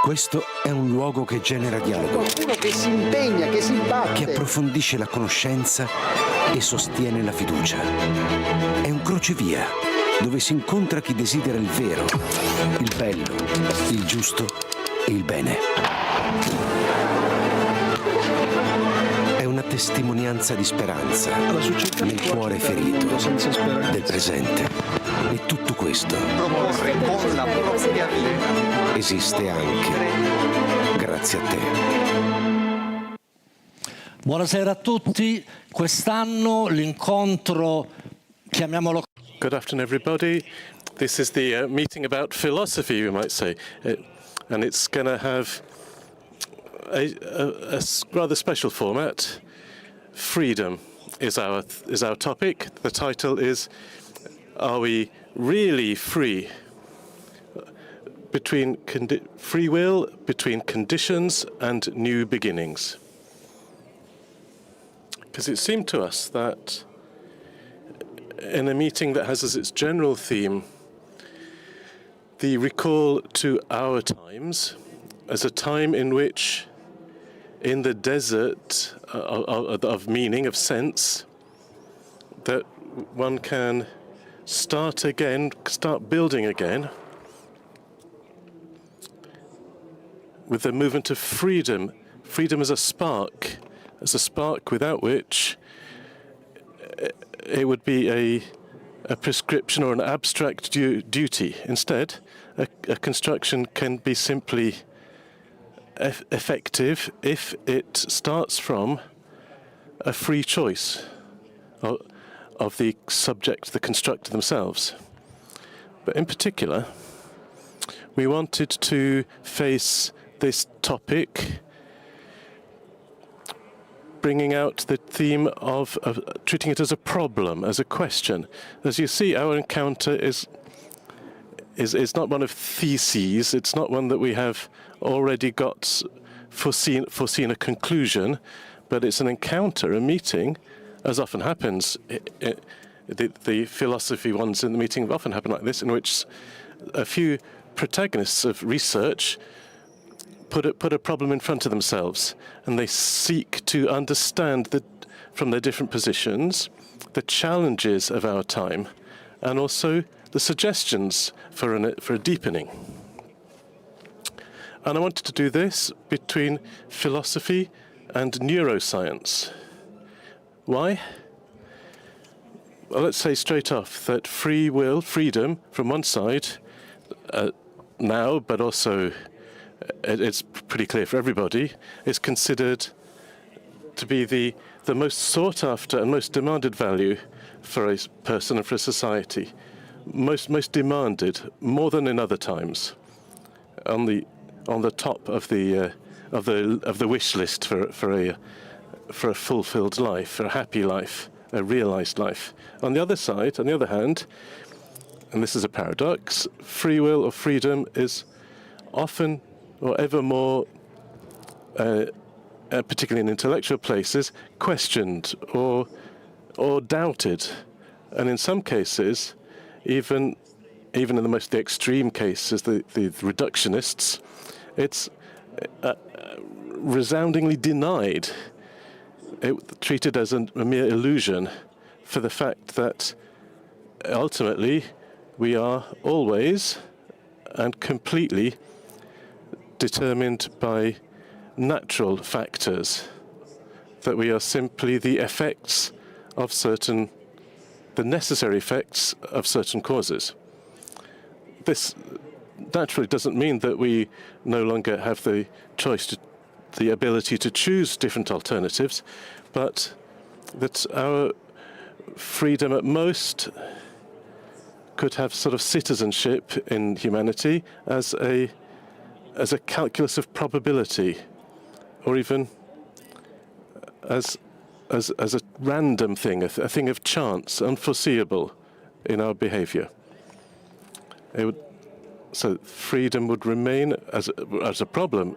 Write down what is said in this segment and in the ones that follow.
Questo è un luogo che genera dialogo, Qualcuno che si impegna, che si batte, che approfondisce la conoscenza e sostiene la fiducia. È un crocevia dove si incontra chi desidera il vero, il bello, il giusto e il bene. È una testimonianza di speranza nel cuore ferito del presente. E tutto questo proporre con la propria vita. esiste anche grazie a te. Buonasera a tutti. Quest'anno l'incontro, chiamiamolo... Good afternoon, everybody. This is the meeting about philosophy, we might say. And it's going to have a rather special format. Freedom is our topic. The title is, Are We Really Free? Between free will, between conditions and new beginnings. Because it seemed to us that in a meeting that has as its general theme the recall to our times as a time in which, in the desert of meaning, of sense, that one can start again, start building again with the movement of freedom. Freedom as a spark without which it would be a prescription or an abstract duty. Instead, a construction can be simply effective if it starts from a free choice of the subject, the constructor themselves. But in particular, we wanted to face this topic bringing out the theme of treating it as a problem, as a question. As you see, our encounter is not one of theses. It's not one that we have already got foreseen a conclusion, but it's an encounter, a meeting, as often happens. The philosophy ones in the meeting often happen like this, in which a few protagonists of research put a problem in front of themselves, and they seek to understand from their different positions the challenges of our time, and also the suggestions for a deepening. And I wanted to do this between philosophy and neuroscience. Why? Well, let's say straight off that free will, freedom, from one side, now, but also it's pretty clear for everybody, is considered to be the most sought after and most demanded value for a person and for a society. Most demanded, more than in other times, on the top of the wish list for a fulfilled life, for a happy life, a realized life. On the other side, on the other hand, and this is a paradox, free will or freedom is often or ever more, particularly in intellectual places, questioned or doubted, and in some cases, even in the most extreme cases, the reductionists, it's resoundingly denied, treated as a mere illusion, for the fact that ultimately we are always and completely determined by natural factors, that we are simply the effects of the necessary effects of certain causes. This naturally doesn't mean that we no longer have the choice, the ability to choose different alternatives, but that our freedom at most could have sort of citizenship in humanity as a calculus of probability, or even as a random thing, a thing of chance, unforeseeable in our behavior. So freedom would remain as a problem.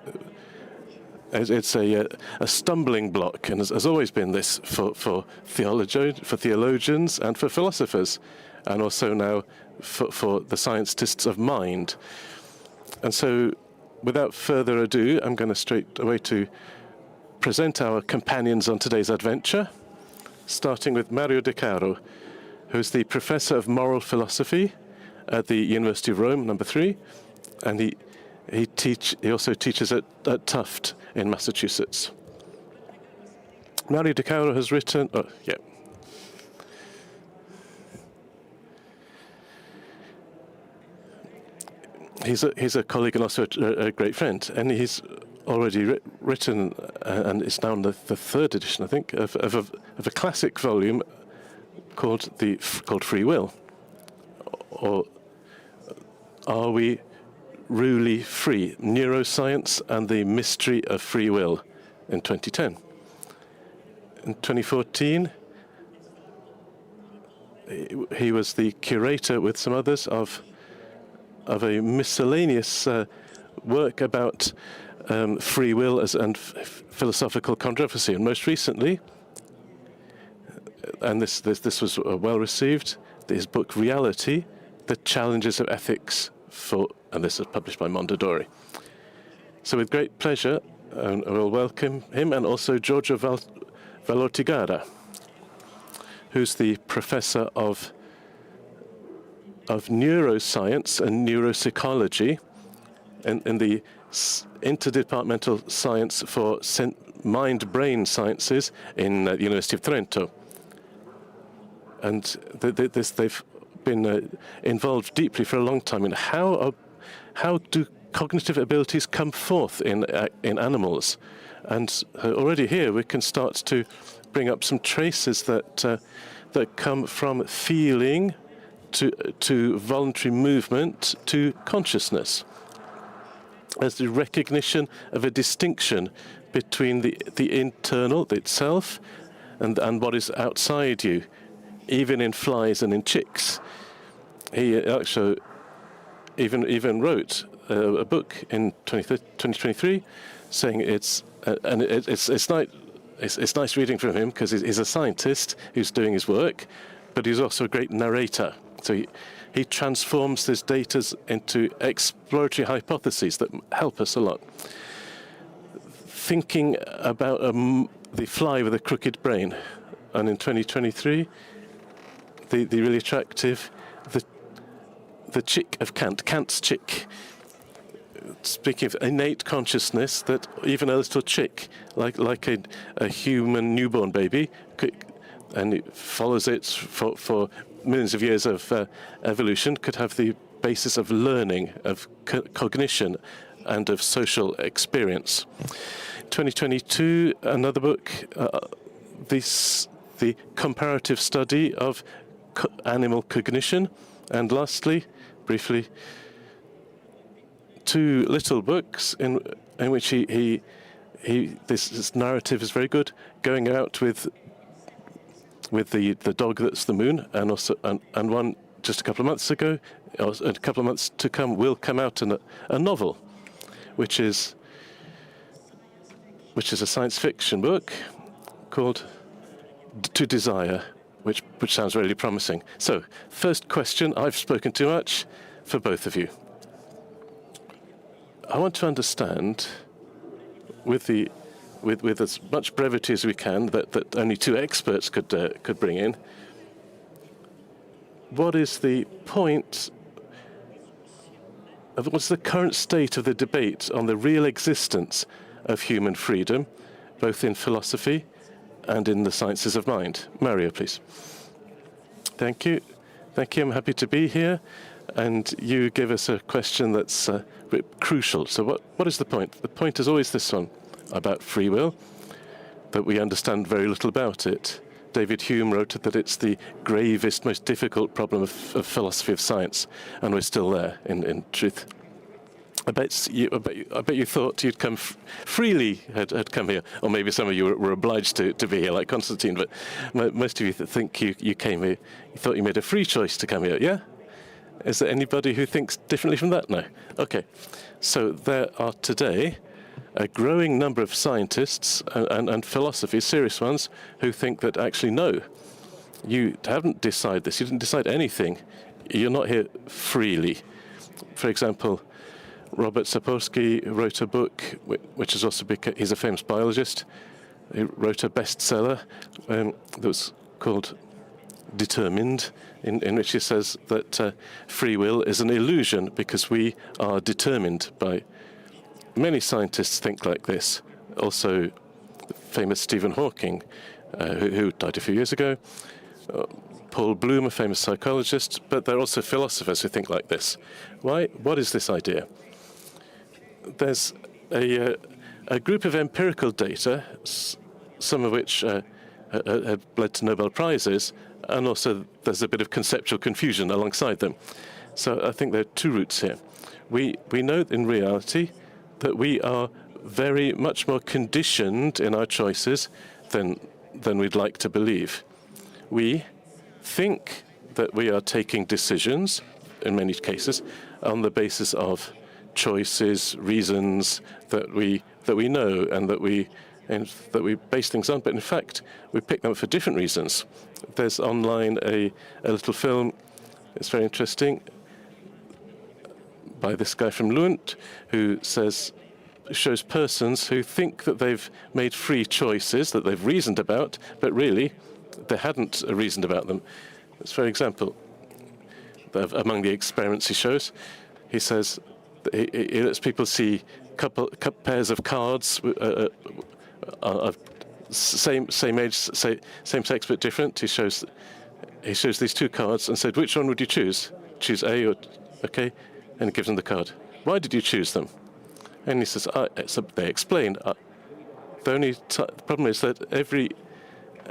It's a stumbling block, and has always been this for theologians and for philosophers, and also now for the scientists of mind. And so without further ado, I'm going to straight away to present our companions on today's adventure, starting with Mario de Caro, who's the Professor of Moral Philosophy at the University of Rome, number 3, and he also teaches at Tufts in Massachusetts. Mario de Caro has written... He's a colleague and also a great friend, and he's already written, and it's now in the 3rd edition, I think, of a classic volume called Free Will, or Are We Really Free? Neuroscience and the Mystery of Free Will, in 2010. In 2014, he was the curator with some others of a miscellaneous work about free will and philosophical controversy, and most recently, and this was well received, his book Reality: The Challenges of Ethics and this is published by Mondadori. So with great pleasure, I will welcome him, and also Giorgio Vallortigara, who's the professor of neuroscience and neuropsychology in the interdepartmental science for mind-brain sciences in the Università of Trento. And they've been involved deeply for a long time in how do cognitive abilities come forth in animals. And already here we can start to bring up some traces that come from feeling to voluntary movement to consciousness, as the recognition of a distinction between the internal, the itself, and what is outside you, even in flies and in chicks. He actually even wrote a book in 2023 saying it's nice reading from him, because he's a scientist who's doing his work, but he's also a great narrator. So he transforms his data into exploratory hypotheses that help us a lot. Thinking about the fly with a crooked brain, and in 2023, the really attractive, the chick of Kant's chick. Speaking of innate consciousness, that even a little chick, like a human newborn baby, and it follows it for millions of years of evolution, could have the basis of learning, of cognition, and of social experience. 2022, another book, the comparative study of animal cognition. And lastly, briefly, 2 little books in which this narrative is very good, going out with the dog that's the moon, and also and one just a couple of months ago, or a couple of months to come, will come out in a novel, which is a science fiction book called To Desire, which sounds really promising. So, first question, I've spoken too much, for both of you. I want to understand, with as much brevity as we can, that only 2 experts could bring in, what is the point of what's the current state of the debate on the real existence of human freedom, both in philosophy and in the sciences of mind? Mario, please. Thank you. Thank you. I'm happy to be here. And you give us a question that's crucial. So what is the point? The point is always this one, about free will, that we understand very little about it. David Hume wrote that it's the gravest, most difficult problem of philosophy of science, and we're still there, in truth. I bet you thought you'd come freely, had come here, or maybe some of you were obliged to be here, like Costantino. But most of you think you came here, you thought you made a free choice to come here. Yeah? Is there anybody who thinks differently from that? No. Okay. So there are today a growing number of scientists and philosophers, serious ones, who think that actually no, you haven't decided this. You didn't decide anything. You're not here freely. For example, Robert Sapolsky wrote a book, which is also he's a famous biologist. He wrote a bestseller that was called Determined, in which he says that free will is an illusion because we are determined by. Many scientists think like this. Also, the famous Stephen Hawking, who died a few years ago. Paul Bloom, a famous psychologist, but there are also philosophers who think like this. Why? What is this idea? There's a group of empirical data, some of which have led to Nobel Prizes, and also there's a bit of conceptual confusion alongside them. So I think there are two routes here. We know in reality that we are very much more conditioned in our choices than we'd like to believe. We think that we are taking decisions, in many cases, on the basis of choices, reasons that we know and that we base things on, but in fact we pick them up for different reasons. There's online a little film, it's very interesting, by this guy from Lund, who shows persons who think that they've made free choices, that they've reasoned about, but really they hadn't reasoned about them. It's for example, among the experiments he shows, he says he lets people see pairs of cards of same age, same sex but different. He shows these two cards and said, which one would you choose? Choose A or okay, and he gives them the card. Why did you choose them? And he says, they explained. The only problem is that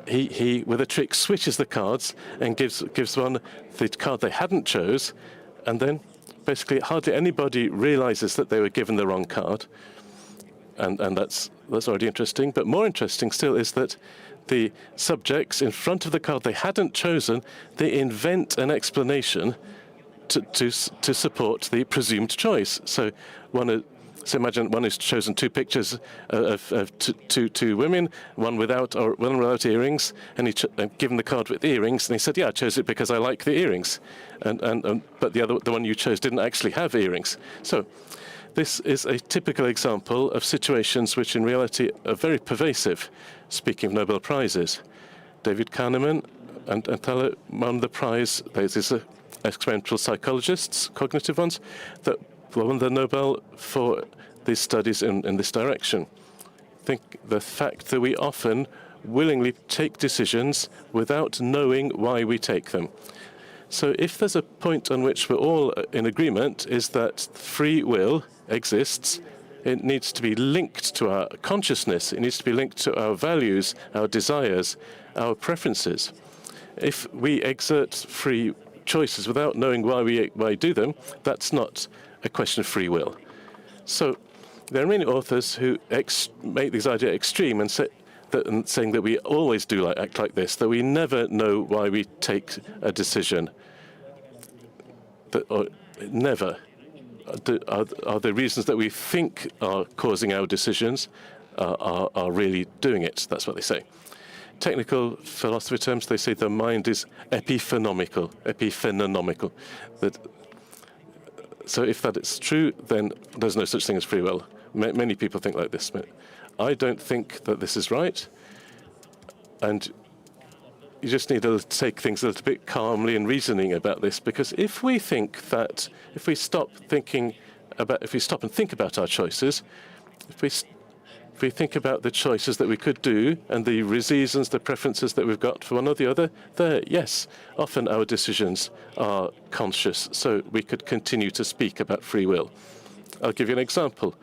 he with a trick switches the cards and gives one the card they hadn't chose, and then basically hardly anybody realizes that they were given the wrong card, and that's already interesting. But more interesting still is that the subjects in front of the card they hadn't chosen, they invent an explanation to support the presumed choice. So imagine one who's chosen two pictures of two women, one without earrings, and given the card with the earrings, and he said, "Yeah, I chose it because I like the earrings," but the one you chose didn't actually have earrings. So this is a typical example of situations which in reality are very pervasive. Speaking of Nobel Prizes, David Kahneman and Thaler won the prize. These are experimental psychologists, cognitive ones, that won the Nobel for these studies in this direction. I think the fact that we often willingly take decisions without knowing why we take them. So if there's a point on which we're all in agreement, is that free will exists, it needs to be linked to our consciousness, it needs to be linked to our values, our desires, our preferences. If we exert free choices without knowing why we do them, that's not a question of free will. So there are many authors who make this idea extreme and saying that we always act like this, that we never know why we take a decision. Or never. Are the reasons that we think are causing our decisions are really doing it? That's what they say. Technical philosophy terms, they say the mind is epiphenomenal. So if that is true, then there's no such thing as free will. Many people think like this. I don't think that this is right, and you just need to take things a little bit calmly and reasoning about this, because if we stop and think about our choices, if we think about the choices that we could do and the reasons, the preferences that we've got for one or the other, yes, often our decisions are conscious, so we could continue to speak about free will. I'll give you an example.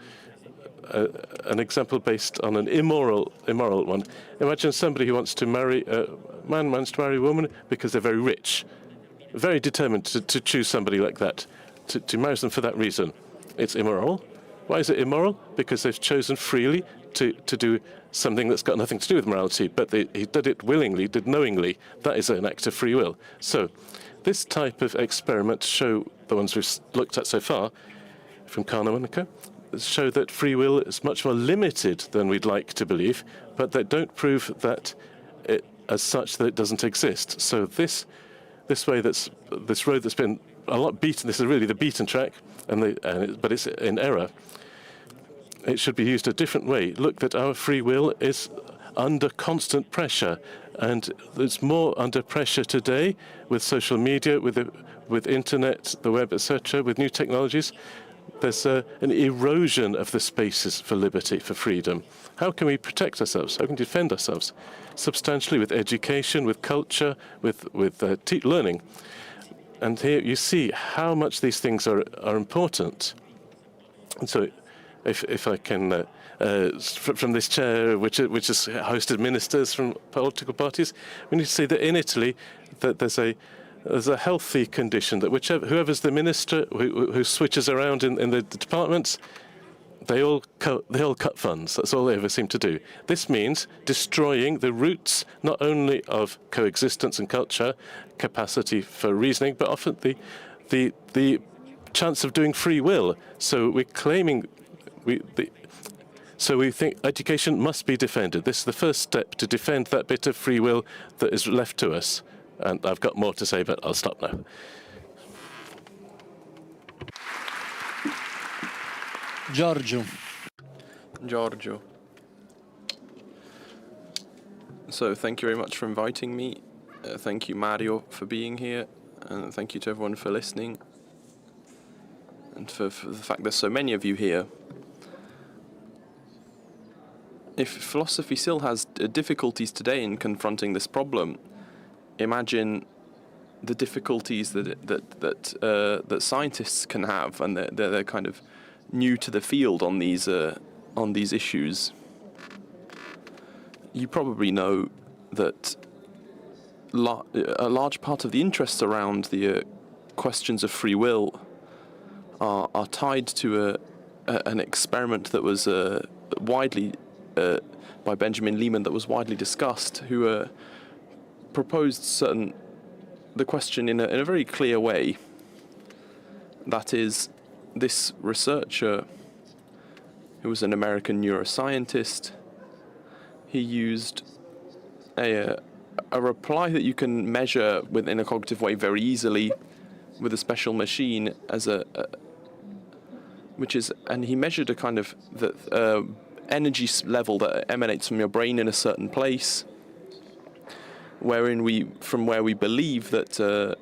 An example based on an immoral one. Imagine somebody who wants to marry a man wants to marry a woman because they're very rich, very determined to choose somebody like that, to marry them for that reason. It's immoral. Why is it immoral? Because they've chosen freely to do something that's got nothing to do with morality, but he did it willingly, did knowingly. That is an act of free will. So this type of experiment show, the ones we've looked at so far, from Kahneman, okay, show that free will is much more limited than we'd like to believe, but they don't prove that as such that it doesn't exist. So this road that's been a lot beaten. This is really the beaten track, but it's in error. It should be used a different way. Look, that our free will is under constant pressure, and it's more under pressure today with social media, with internet, the web, etc., with new technologies. There's an erosion of the spaces for liberty, for freedom. How can we protect ourselves? How can we defend ourselves? Substantially with education, with culture, with learning. And here you see how much these things are important. And so if I can, from this chair, which has hosted ministers from political parties, we need to say that in Italy, that there's a healthy condition that whoever's the minister who switches around in the departments, they all cut funds. That's all they ever seem to do. This means destroying the roots not only of coexistence and culture, capacity for reasoning, but often the chance of doing free will. So we're claiming So we think education must be defended. This is the first step to defend that bit of free will that is left to us. And I've got more to say, but I'll stop now. Giorgio. So thank you very much for inviting me. Thank you, Mario, for being here. And thank you to everyone for listening. And for the fact there's so many of you here. If philosophy still has difficulties today in confronting this problem, imagine the difficulties that scientists can have, and they're kind of new to the field on these issues. You probably know that a large part of the interest around the questions of free will are tied to an experiment that was widely by Benjamin Lehman that was widely discussed, who proposed the question in a very clear way. That is, this researcher, who was an American neuroscientist, he used a reply that you can measure in a cognitive way very easily with a special machine and he measured a kind of the energy level that emanates from your brain in a certain place, where we believe that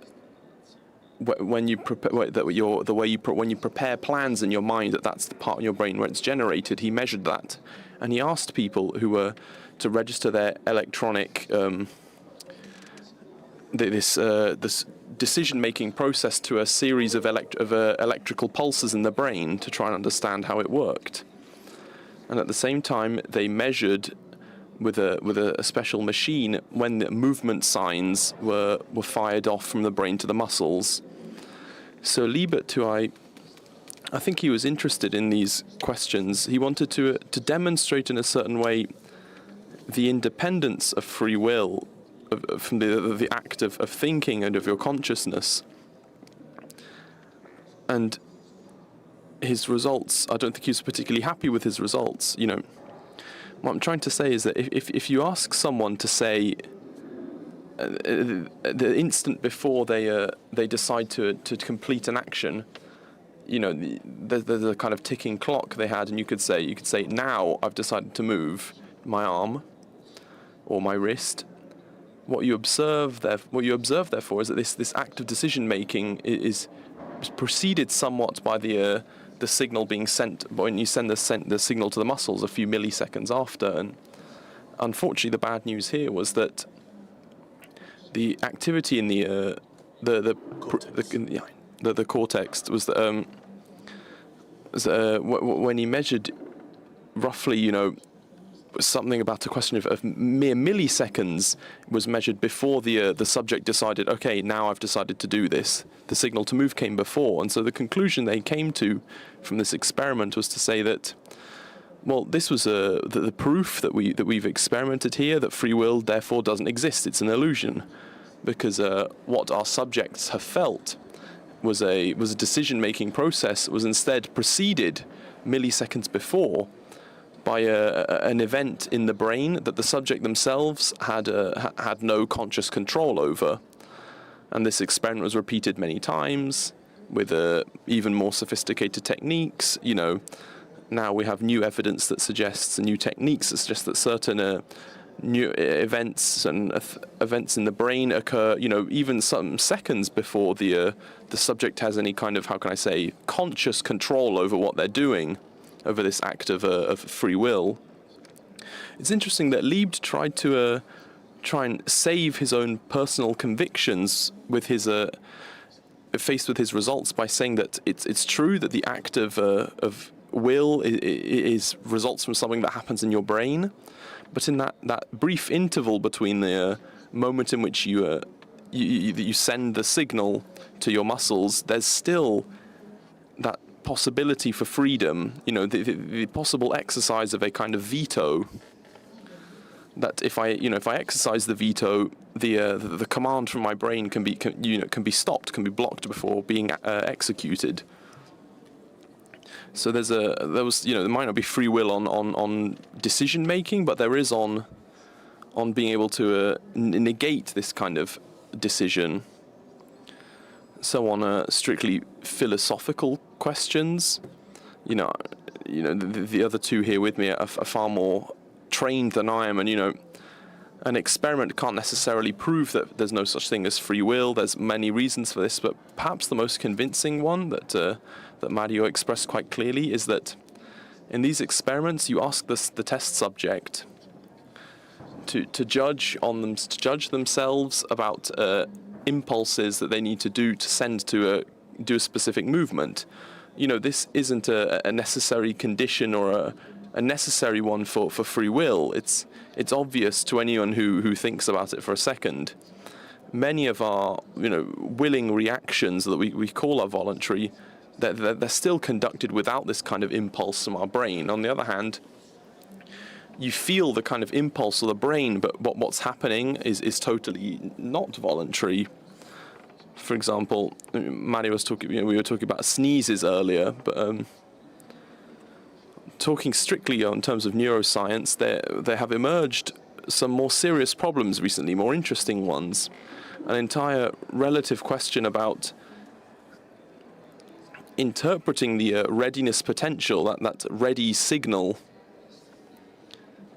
when you prepare plans in your mind, that's the part of your brain where it's generated. He measured that, and he asked people who were to register their electronic this decision-making process to a series of electrical pulses in the brain to try and understand how it worked. And at the same time, they measured with a special machine when the movement signs were fired off from the brain to the muscles. So Liebert, who I think he was interested in these questions, he wanted to demonstrate in a certain way the independence of free will from the act of thinking and of your consciousness. And his results, I don't think he was particularly happy with his results. You know, what I'm trying to say is that if you ask someone to say the instant before they decide to complete an action, you know, there's a kind of ticking clock they had, and you could say now I've decided to move my arm or my wrist. What you observe therefore is that this act of decision making is preceded somewhat by the signal being sent when you send the signal to the muscles a few milliseconds after. And unfortunately, the bad news here was that the activity in the cortex was that when he measured roughly, you know, something about a question of mere milliseconds was measured before the subject decided, okay, now I've decided to do this. The signal to move came before, and so the conclusion they came to from this experiment was to say that, well, this was the proof that we've experimented here, that free will therefore doesn't exist. It's an illusion, because what our subjects have felt was a decision-making process, was instead preceded milliseconds before by an event in the brain that the subject themselves had no conscious control over. And this experiment was repeated many times with even more sophisticated techniques. Now we have new evidence that suggests, and new techniques that suggest that certain new events and events in the brain occur, even some seconds before the subject has any kind of, how can I say, conscious control over what they're doing, over this act of free will. It's interesting that Liebd tried to try and save his own personal convictions with his faced with his results by saying that it's true that the act of will is results from something that happens in your brain, but in that brief interval between the moment in which you send the signal to your muscles, there's still that possibility for freedom, the possible exercise of a kind of veto. That if I exercise the veto, the command from my brain can be stopped, can be blocked before being executed. So there might not be free will on decision making, but there is on being able to negate this kind of decision. So on strictly philosophical questions, the other two here with me are far more trained than I am, and an experiment can't necessarily prove that there's no such thing as free will. There's many reasons for this, but perhaps the most convincing one that Mario expressed quite clearly is that in these experiments you ask the test subject to judge themselves about impulses that they need to do to send to do a specific movement. This isn't a necessary condition or a necessary one for free will. It's obvious to anyone who thinks about it for a second. Many of our willing reactions that we call are voluntary, they're still conducted without this kind of impulse from our brain. On the other hand, you feel the kind of impulse of the brain, but what's happening is totally not voluntary. For example, Mario was talking. We were talking about sneezes earlier, but talking strictly in terms of neuroscience, there have emerged some more serious problems recently, more interesting ones. An entire relative question about interpreting the readiness potential, that ready signal.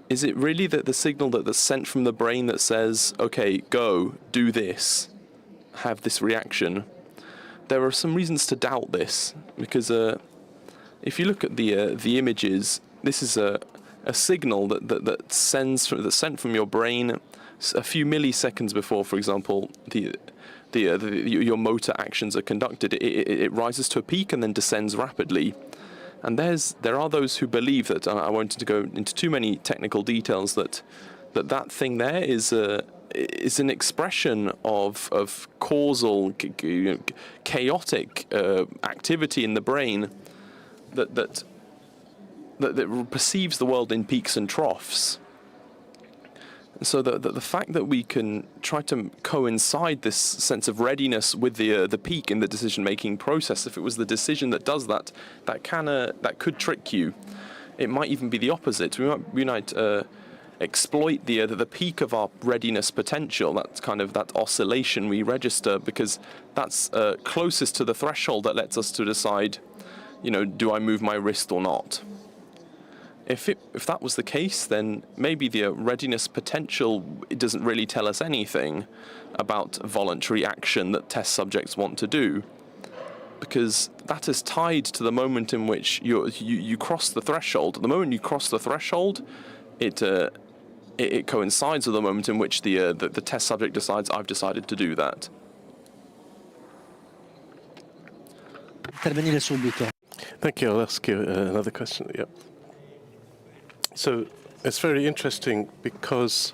Is it really that the signal that's sent from the brain that says, okay, go, do this, have this reaction? There are some reasons to doubt this, because if you look at the images, this is a signal that's sent from your brain a few milliseconds before, for example, your motor actions are conducted. It rises to a peak and then descends rapidly. And there are those who believe that, and I won't go into too many technical details, that thing there is an expression of causal, chaotic activity in the brain that perceives the world in peaks and troughs. So the fact that we can try to coincide this sense of readiness with the peak in the decision-making process, if it was the decision that does that could trick you. It might even be the opposite. We might exploit the peak of our readiness potential, that oscillation we register, because that's closest to the threshold that lets us to decide, do I move my wrist or not? If that was the case, then maybe the readiness potential, it doesn't really tell us anything about voluntary action that test subjects want to do, because that is tied to the moment in which you cross the threshold. At the moment you cross the threshold, it coincides with the moment in which the test subject decides, I've decided to do that. Intervenire subito. Thank you. I'll ask you another question. Yeah. So it's very interesting because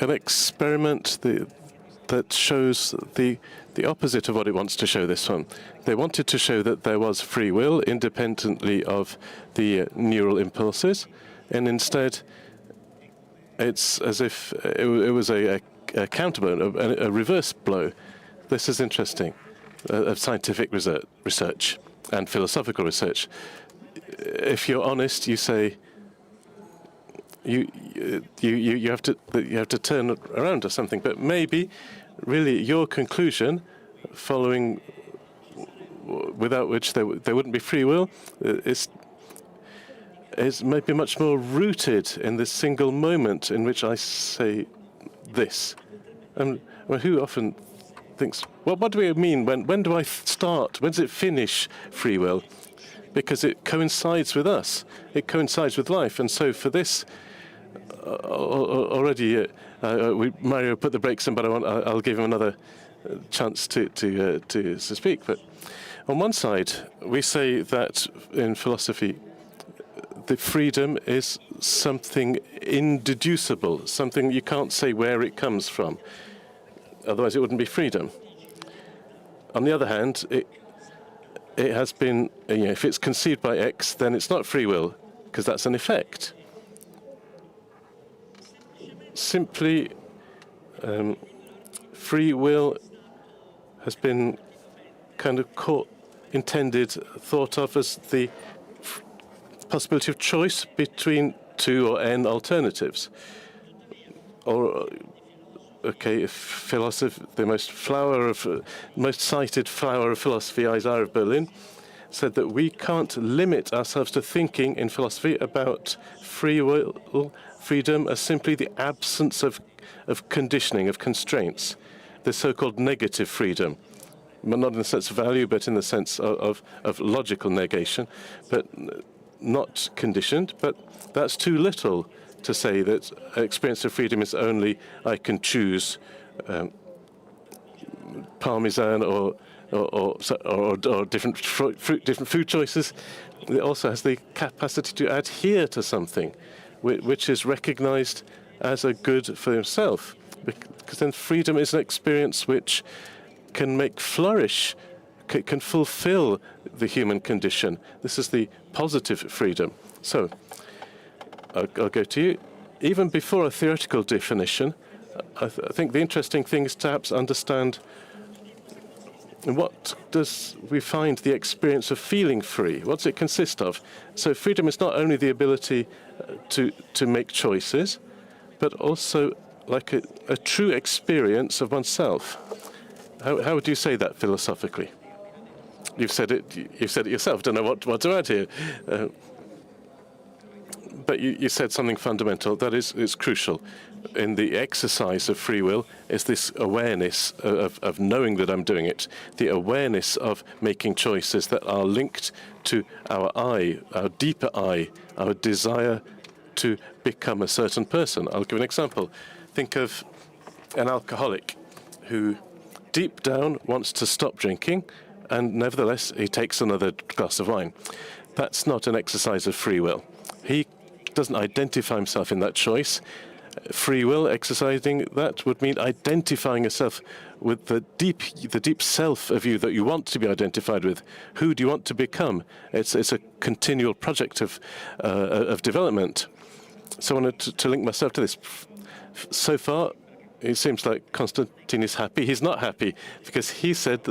an experiment that shows the opposite of what it wants to show, this one. They wanted to show that there was free will independently of the neural impulses, and instead it's as if it was a counterblow, a reverse blow. This is interesting, of scientific research and philosophical research. If you're honest, you say, you have to turn around to something. But maybe, really, your conclusion, following without which there wouldn't be free will, is maybe much more rooted in this single moment in which I say this. And who often thinks, well, what do we mean? When do I start? When does it finish free will? Because it coincides with us. It coincides with life. And so for this, already, Mario put the brakes in, but I'll give him another chance to speak. But on one side, we say that in philosophy, the freedom is something indeducible, something you can't say where it comes from. Otherwise, it wouldn't be freedom. On the other hand, it has been, if it's conceived by X, then it's not free will, because that's an effect. Simply, free will has been kind of thought of as the possibility of choice between two or n alternatives. Or, okay, if philosophy, the most cited flower of philosophy, Isaiah of Berlin, said that we can't limit ourselves to thinking in philosophy about free will, freedom, as simply the absence of conditioning, of constraints, the so-called negative freedom. Not in the sense of value, but in the sense of logical negation, but not conditioned. But that's too little to say that experience of freedom is only I can choose parmesan or different food choices. It also has the capacity to adhere to something, which is recognized as a good for himself. Because then freedom is an experience which can make flourish, can fulfill the human condition. This is the positive freedom. So, I'll go to you. Even before a theoretical definition, I think the interesting thing is to perhaps understand what does we find the experience of feeling free? What does it consist of? So freedom is not only the ability to make choices, but also like a true experience of oneself. How would you say that philosophically? You've said it yourself. Don't know what to add here. But you said something fundamental that is crucial in the exercise of free will, is this awareness of knowing that I'm doing it, the awareness of making choices that are linked to our I, our deeper I, our desire to become a certain person. I'll give an example. Think of an alcoholic who deep down wants to stop drinking, and nevertheless he takes another glass of wine. That's not an exercise of free will. He doesn't identify himself in that choice. Free will, exercising that, would mean identifying yourself with the deep self of you that you want to be identified with. Who do you want to become? It's a continual project of development. So I wanted to link myself to this. So far, it seems like Costantino is happy. He's not happy because he said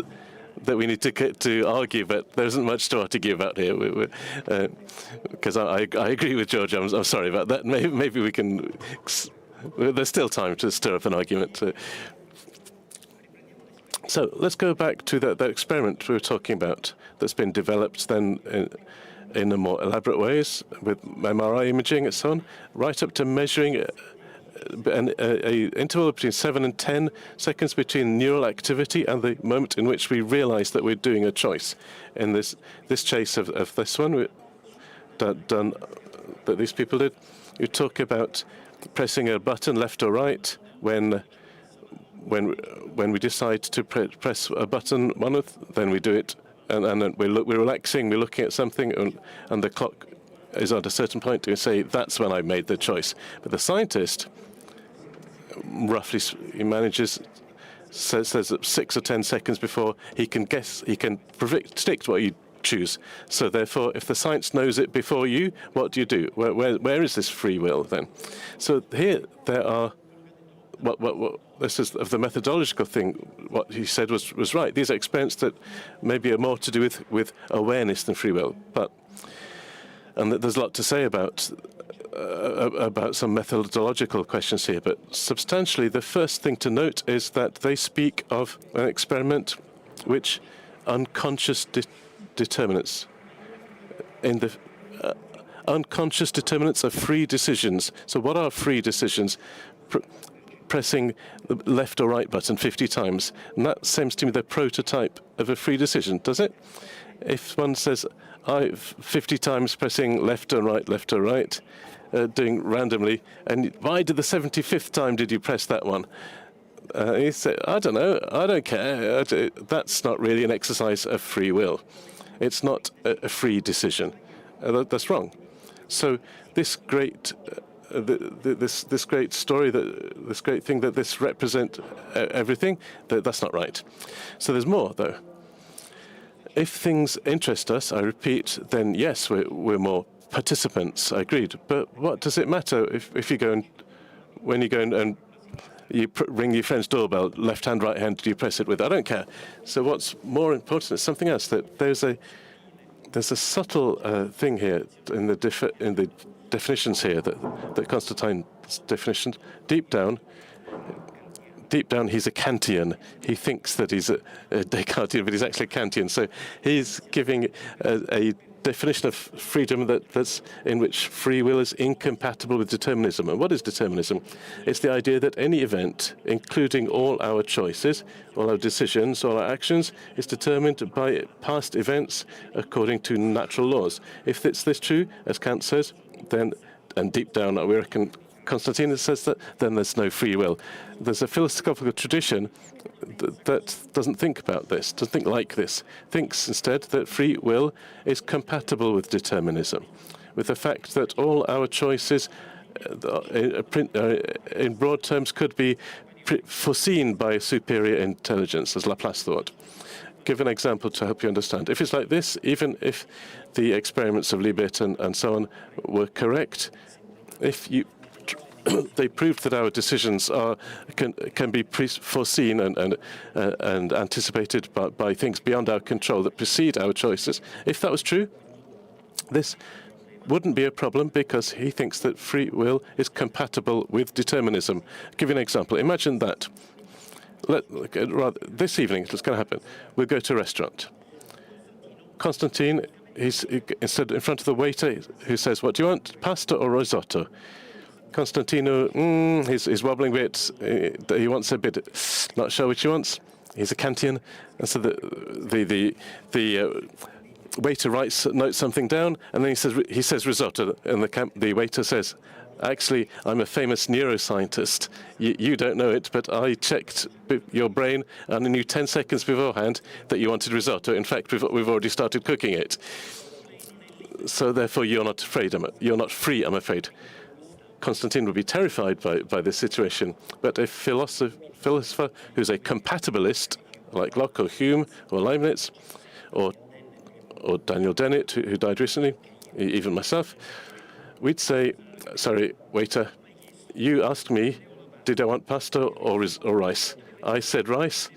that we need to argue, but there isn't much to argue about here. Because I agree with Giorgio. I'm sorry about that. Maybe we can. There's still time to stir up an argument. So let's go back to that experiment we were talking about that's been developed then in a more elaborate ways with MRI imaging and so on, right up to measuring an interval between 7 and 10 seconds between neural activity and the moment in which we realize that we're doing a choice. In this case of this one done that these people did, you talk about pressing a button left or right when we decide to press a button, then we do it, and then we're relaxing, we're looking at something, and the clock is at a certain point, we say, that's when I made the choice. But the scientist, roughly, he says that 6 or 10 seconds before he can predict what you choose. So therefore, if the science knows it before you, what do you do? Where is this free will then? So here there are what this is of the methodological thing. What he said was right. These are experiments that maybe are more to do with awareness than free will. And there's a lot to say about about some methodological questions here, but substantially, the first thing to note is that they speak of an experiment which unconscious determinants in the unconscious determinants of free decisions. So what are free decisions? Pressing the left or right button 50 times. And that seems to me the prototype of a free decision, does it? If one says, 50 times pressing left or right, doing randomly, and why did the 75th time did you press that one? You say, I don't know, I don't care. That's not really an exercise of free will. It's not a free decision. That's wrong. So this great this great story, this great thing that this represent everything, that's not right. So there's more, though. If things interest us, I repeat, then yes, we're more participants. I agreed. But what does it matter if you go and when you go and you ring your friend's doorbell, left hand, right hand, do you press it with? I don't care. So what's more important is something else. That there's a subtle thing here in the definitions here that Constantine's definitions. Deep down, he's a Kantian. He thinks that he's a Descartesian, but he's actually a Kantian. So he's giving a definition of freedom that's in which free will is incompatible with determinism. And what is determinism? It's the idea that any event, including all our choices, all our decisions, all our actions, is determined by past events according to natural laws. If it's this true, as Kant says, then, and deep down we reckon Costantino says that, then there's no free will. There's a philosophical tradition that doesn't think about this, doesn't think like this, thinks instead that free will is compatible with determinism, with the fact that all our choices, in broad terms, could be foreseen by superior intelligence, as Laplace thought. Give an example to help you understand. If it's like this, even if the experiments of Libet and so on were correct, if you they proved that our decisions can be foreseen and anticipated by things beyond our control that precede our choices. If that was true, this wouldn't be a problem because he thinks that free will is compatible with determinism. I'll give you an example. Imagine that. This evening, what's going to happen? We'll go to a restaurant. Constantine, instead in front of the waiter who says, "What do you want, pasta or risotto?" Costantino, he's wobbling a bit. He wants a bit. Not sure which he wants. He's a Kantian, and so the waiter notes something down, and then he says risotto, and the waiter says, "Actually, I'm a famous neuroscientist. You don't know it, but I checked your brain, and I knew 10 seconds beforehand that you wanted risotto. In fact, we've already started cooking it. So therefore, you're not afraid. You're not free, I'm afraid." Constantine would be terrified by this situation. But a philosopher who's a compatibilist, like Locke or Hume or Leibniz, or Daniel Dennett, who died recently, even myself, we'd say, "Sorry, waiter, you asked me, did I want pasta or rice? I said rice.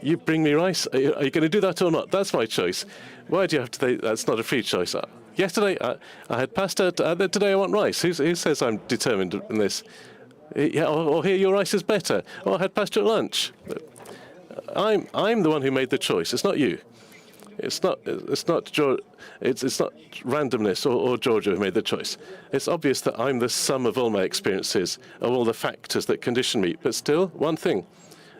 You bring me rice. Are you going to do that or not? That's my choice. Why do you have to say that's not a free choice? Yesterday I had pasta. Today I want rice. Who says I'm determined in this? Yeah, or here your rice is better. Or I had pasta at lunch. I'm the one who made the choice. It's not you. It's not randomness or Giorgio who made the choice. It's obvious that I'm the sum of all my experiences, of all the factors that condition me. But still, one thing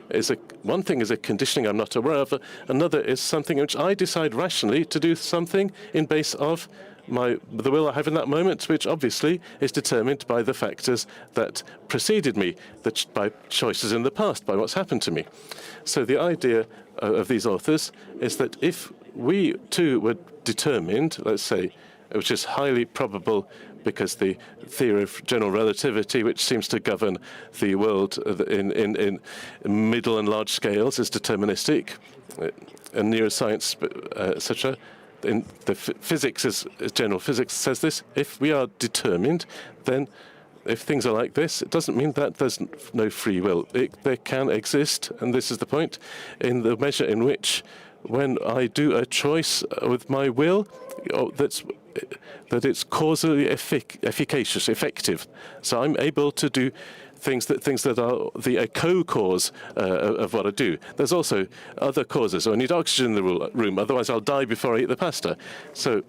is a conditioning I'm not aware of. Another is something in which I decide rationally to do something in base of the will I have in that moment, which obviously is determined by the factors that preceded me, by choices in the past, by what's happened to me. So the idea of these authors is that if we too were determined, let's say, which is highly probable because the theory of general relativity, which seems to govern the world in middle and large scales, is deterministic, and neuroscience, etc. In the physics, general physics says this. If we are determined, then if things are like this, it doesn't mean that there's no free will. There can exist, and this is the point, in the measure in which when I do a choice with my will, that's that it's causally efficacious, effective. So I'm able to do things that are a co-cause of what I do. There's also other causes. So I need oxygen in the room, otherwise I'll die before I eat the pasta. So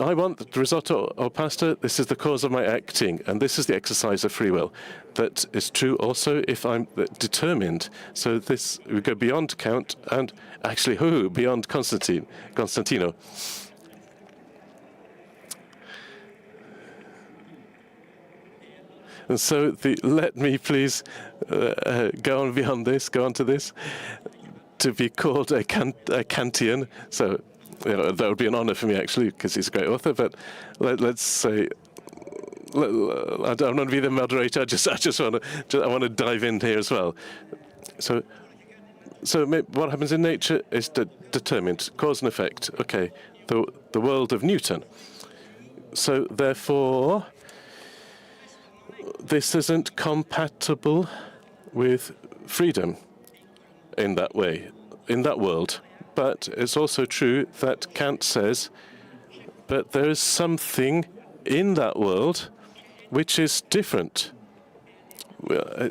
I want the risotto or pasta. This is the cause of my acting, and this is the exercise of free will. That is true also if I'm determined. So this, we go beyond Count and actually beyond Costantino. And so let me please go on beyond this, go on to this, to be called a Kantian. So that would be an honor for me, actually, because he's a great author. But let's say, I don't want to be the moderator. I want to dive in here as well. So what happens in nature is determined, cause and effect. Okay, the world of Newton. So therefore, this isn't compatible with freedom in that way, in that world. But it's also true that Kant says, but there is something in that world which is different. I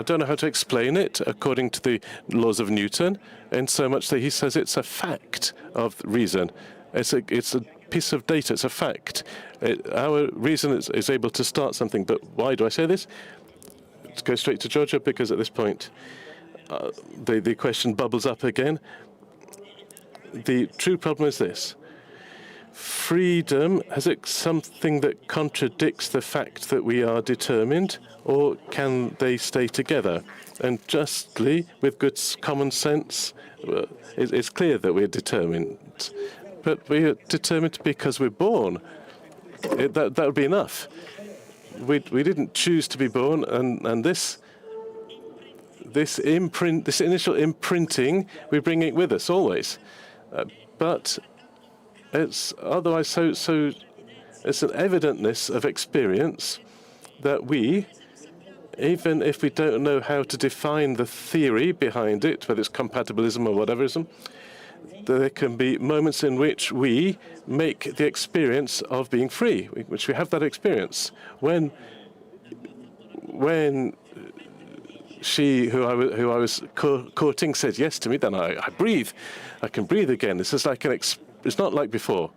don't know how to explain it according to the laws of Newton, in so much that he says it's a fact of reason. It's a piece of data, it's a fact. Our reason is able to start something, but why do I say this? Let's go straight to Giorgio, because at this point the question bubbles up again. The true problem is this. Freedom, has it something that contradicts the fact that we are determined, or can they stay together? And justly, with good common sense, it's clear that we're determined. But we are determined because we're born. That would be enough. We didn't choose to be born, and this initial imprinting, we bring it with us always. But it's otherwise so it's an evidentness of experience that we, even if we don't know how to define the theory behind it, whether it's compatibilism or whateverism, there can be moments in which we make the experience of being free, which we have that experience. When she, who I was courting, said yes to me, then I breathe. I can breathe again. This is like it's not like before.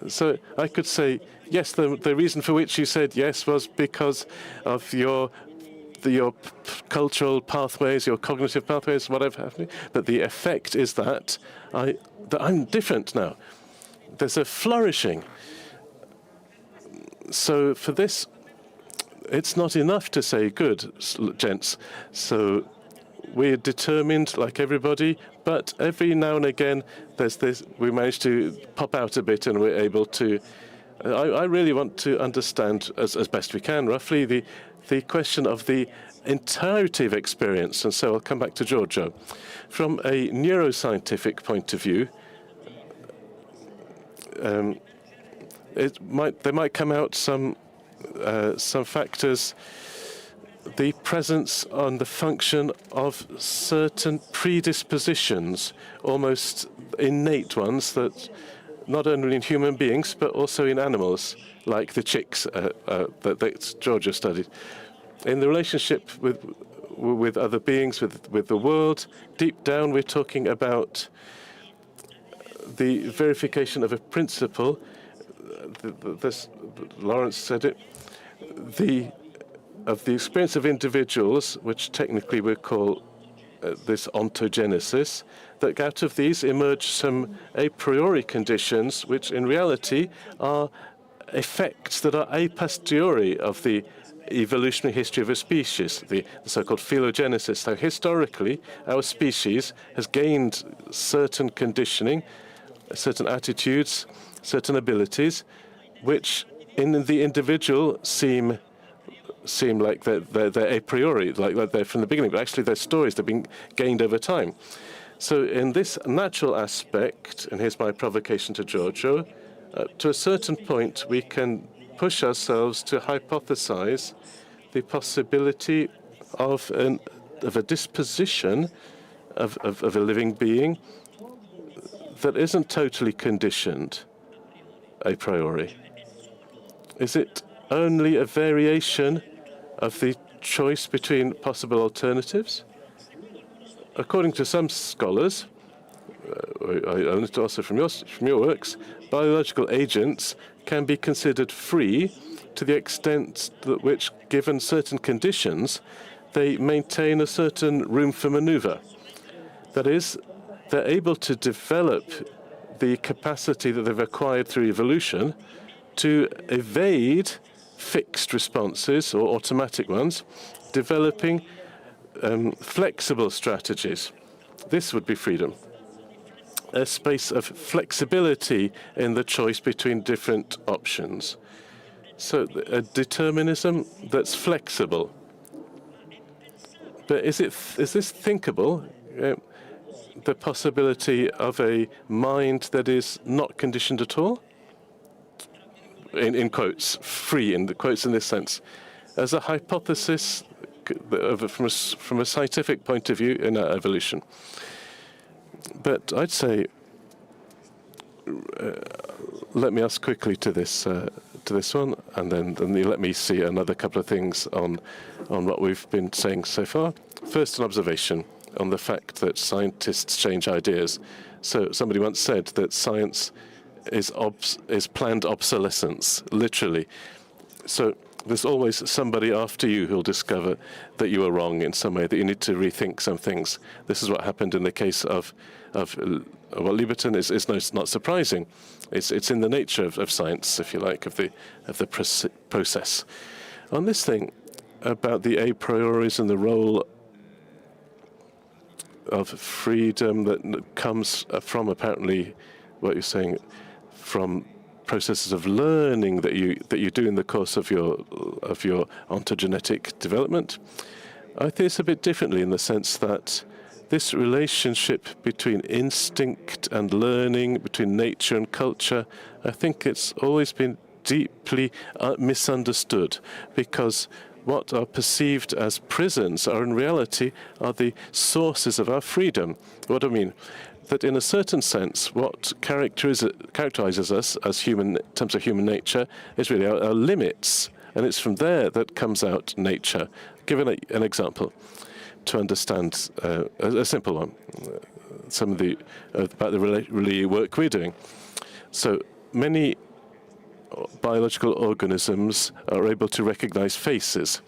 So I could say, yes, the reason for which you said yes was because of your cultural pathways, your cognitive pathways, whatever happening. But the effect is that I'm different now. There's a flourishing. So for this, it's not enough to say, good, gents. So we're determined like everybody, but every now and again, there's this, we manage to pop out a bit and we're able to, I really want to understand as best we can, roughly, the question of the entirety of experience. And so I'll come back to Giorgio. From a neuroscientific point of view, there might come out some factors, the presence on the function of certain predispositions, almost innate ones, that not only in human beings but also in animals, like the chicks that Giorgio studied. In the relationship with other beings, with the world, deep down we're talking about the verification of a principle. Lawrence said it, of the experience of individuals, which technically we call this ontogenesis, that out of these emerge some a priori conditions, which in reality are effects that are a posteriori of the evolutionary history of a species, the so-called phylogenesis. So historically, our species has gained certain conditioning, certain attitudes, certain abilities, which in the individual seem like they're a priori, like they're from the beginning, but actually they're stories that have been gained over time. So in this natural aspect, and here's my provocation to Giorgio, to a certain point we can push ourselves to hypothesize the possibility of a disposition of a living being that isn't totally conditioned. a priori? Is it only a variation of the choice between possible alternatives? According to some scholars, I understood also from your works, biological agents can be considered free to the extent that which, given certain conditions, they maintain a certain room for maneuver. That is, they're able to develop the capacity that they've acquired through evolution to evade fixed responses or automatic ones, developing flexible strategies. This would be freedom. A space of flexibility in the choice between different options. So a determinism that's flexible. But is this thinkable? The possibility of a mind that is not conditioned at all? In quotes, free in the quotes in this sense, as a hypothesis from a scientific point of view in our evolution. But I'd say, let me ask quickly to this one, and then you let me see another couple of things on what we've been saying so far. First, an observation on the fact that scientists change ideas. So somebody once said that science is planned obsolescence, literally. So there's always somebody after you who'll discover that you were wrong in some way, that you need to rethink some things. This is what happened in the case of Liberton is not surprising. It's in the nature of science, if you like, of the process. On this thing about the a prioris and the role of freedom that comes from, apparently, what you're saying, from processes of learning that you do in the course of your ontogenetic development, I think it's a bit differently in the sense that this relationship between instinct and learning, between nature and culture, I think it's always been deeply misunderstood, because what are perceived as prisons are in reality are the sources of our freedom. What do I mean? That in a certain sense, what characterizes us as human, in terms of human nature, is really our limits. And it's from there that comes out nature. Give an example to understand a simple one, some of the about the really work we're doing. So many biological organisms are able to recognize faces,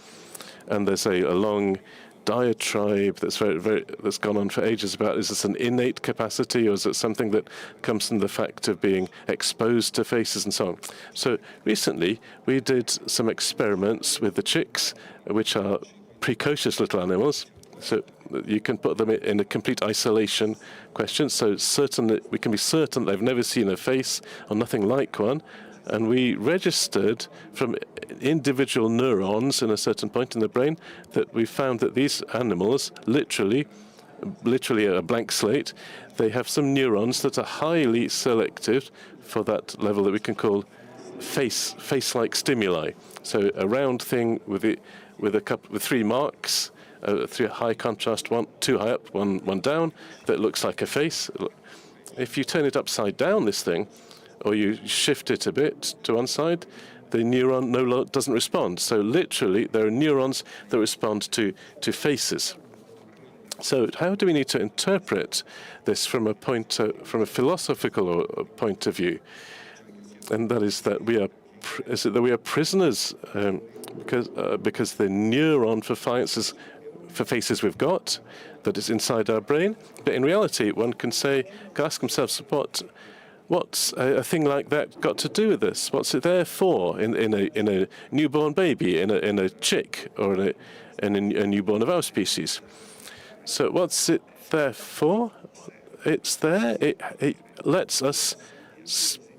and there's a long diatribe that's gone on for ages about, is this an innate capacity, or is it something that comes from the fact of being exposed to faces and so on? So recently we did some experiments with the chicks, which are precocious little animals. So you can put them in a complete isolation question. So we can be certain they've never seen a face or nothing like one. And we registered from individual neurons in a certain point in the brain that we found that these animals, literally a blank slate, they have some neurons that are highly selective for that level that we can call face-like stimuli. So a round thing with three marks, three high contrast, two high up, one down, that looks like a face. If you turn it upside down, this thing, or you shift it a bit to one side, the neuron doesn't respond. So literally, there are neurons that respond to faces. So how do we need to interpret this from a philosophical point of view? And that is that we are prisoners because the neuron for faces we've got that is inside our brain. But in reality, one can ask themselves, what's a thing like that got to do with this? What's it there for in a newborn baby, in a chick, or in a newborn of our species? So what's it there for? It's there. It lets us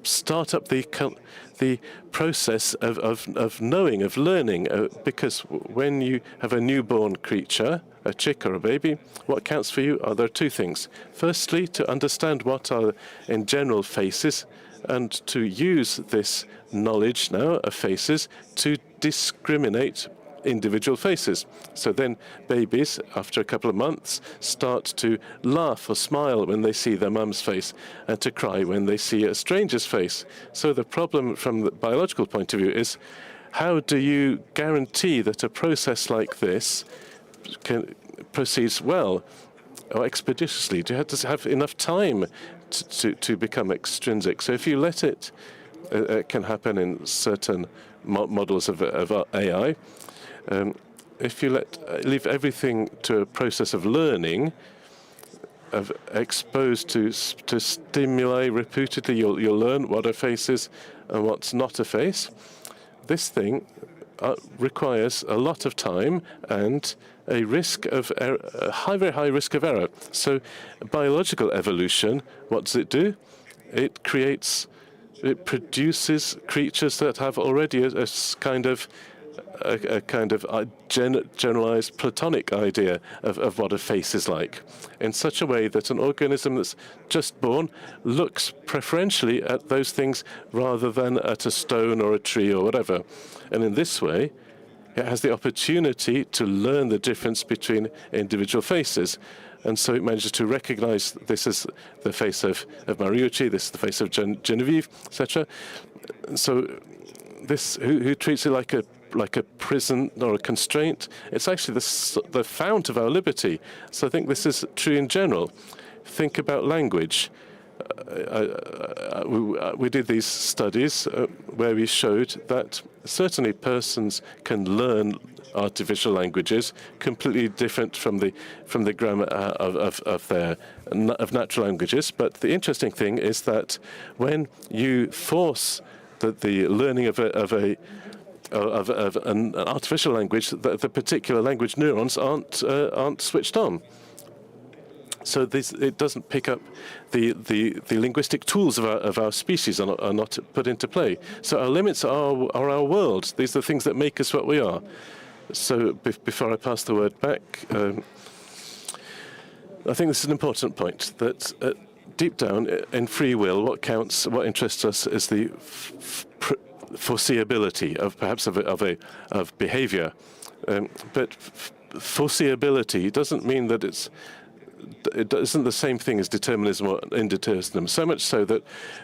start up the process of knowing, of learning, because when you have a newborn creature, a chick or a baby, what counts for you there are two things. Firstly, to understand what are in general faces, and to use this knowledge now of faces to discriminate individual faces. So then babies, after a couple of months, start to laugh or smile when they see their mum's face and to cry when they see a stranger's face. So the problem from the biological point of view is, how do you guarantee that a process like this proceeds well or expeditiously? Do you have to have enough time to become extrinsic? So if you let it, it can happen in certain models of AI. If you leave everything to a process of learning, of exposed to stimuli repeatedly, you'll learn what a face is and what's not a face. This thing requires a lot of time and a risk of error, a very high risk of error. So biological evolution, what does it do? It produces creatures that have already a kind of generalized Platonic idea of what a face is like, in such a way that an organism that's just born looks preferentially at those things rather than at a stone or a tree or whatever. And in this way, it has the opportunity to learn the difference between individual faces. And so it manages to recognize this as the face of Mariucci, this is the face of Genevieve, etc. So this, who treats it like a prison or a constraint, it's actually the fount of our liberty. So I think this is true in general. Think about language. We did these studies where we showed that certainly persons can learn artificial languages completely different from the grammar of natural languages. But the interesting thing is that when you force the learning of an artificial language, the particular language neurons aren't switched on. So it doesn't pick up the linguistic tools of our species are not put into play. So our limits are our world. These are the things that make us what we are. So before I pass the word back, I think this is an important point, that deep down in free will, what counts, what interests us is the foreseeability of perhaps of behavior. But foreseeability doesn't mean that it isn't the same thing as determinism or indeterminism, so much so that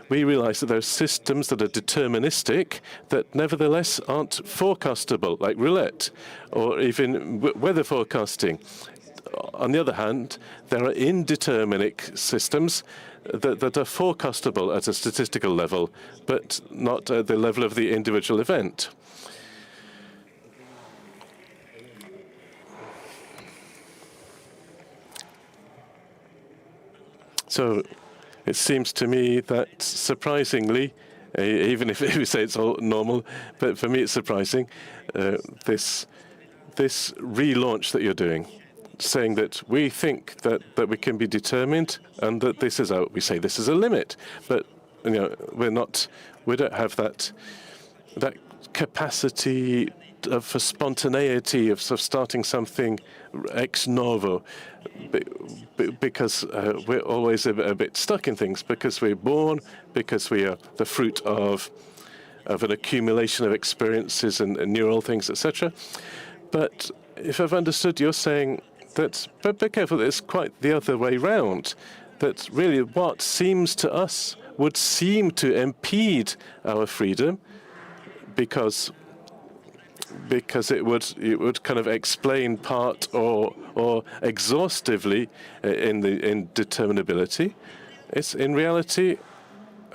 we realize that there are systems that are deterministic that nevertheless aren't forecastable, like roulette or even weather forecasting. On the other hand, there are indeterminate systems that are forecastable at a statistical level, but not at the level of the individual event. So it seems to me that surprisingly, even if we say it's all normal, but for me it's surprising, this relaunch that you're doing, saying that we think that we can be determined and that this is we say this is a limit, but we don't have that capacity for spontaneity of starting something ex novo, because we're always a bit stuck in things, because we're born, because we are the fruit of an accumulation of experiences and neural things, etc. But if I've understood, you're saying that, but be careful, it's quite the other way round, that really what seems to us would seem to impede our freedom, because it would kind of explain part or exhaustively in determinability. It's in reality,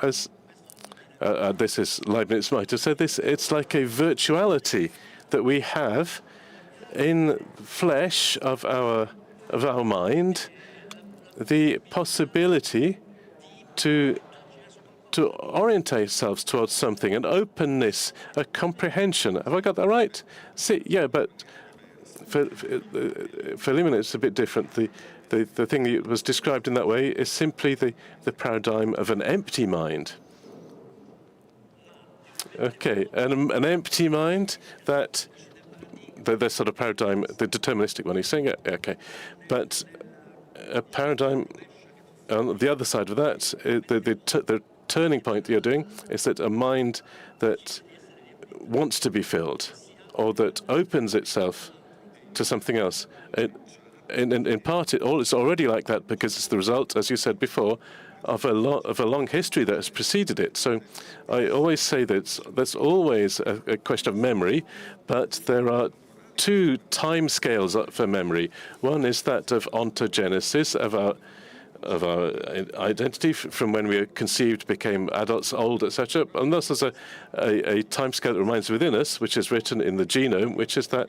as this is Leibniz might have said this, it's like a virtuality that we have in flesh of our mind, the possibility to orientate ourselves towards something, an openness, a comprehension. Have I got that right? See, yeah, but for Limina it's a bit different. The thing that was described in that way is simply the paradigm of an empty mind. Okay, and an empty mind, that the sort of paradigm, the deterministic one, he's saying it, okay, but a paradigm on the other side of that, the turning point that you're doing is that a mind that wants to be filled or that opens itself to something else. In part, it's already like that because it's the result, as you said before, of a long history that has preceded it. So I always say that there's always a question of memory, but there are two time scales for memory. One is that of ontogenesis, of our identity from when we were conceived, became adults, old, etc. And thus there's a time scale that remains within us, which is written in the genome, which is that,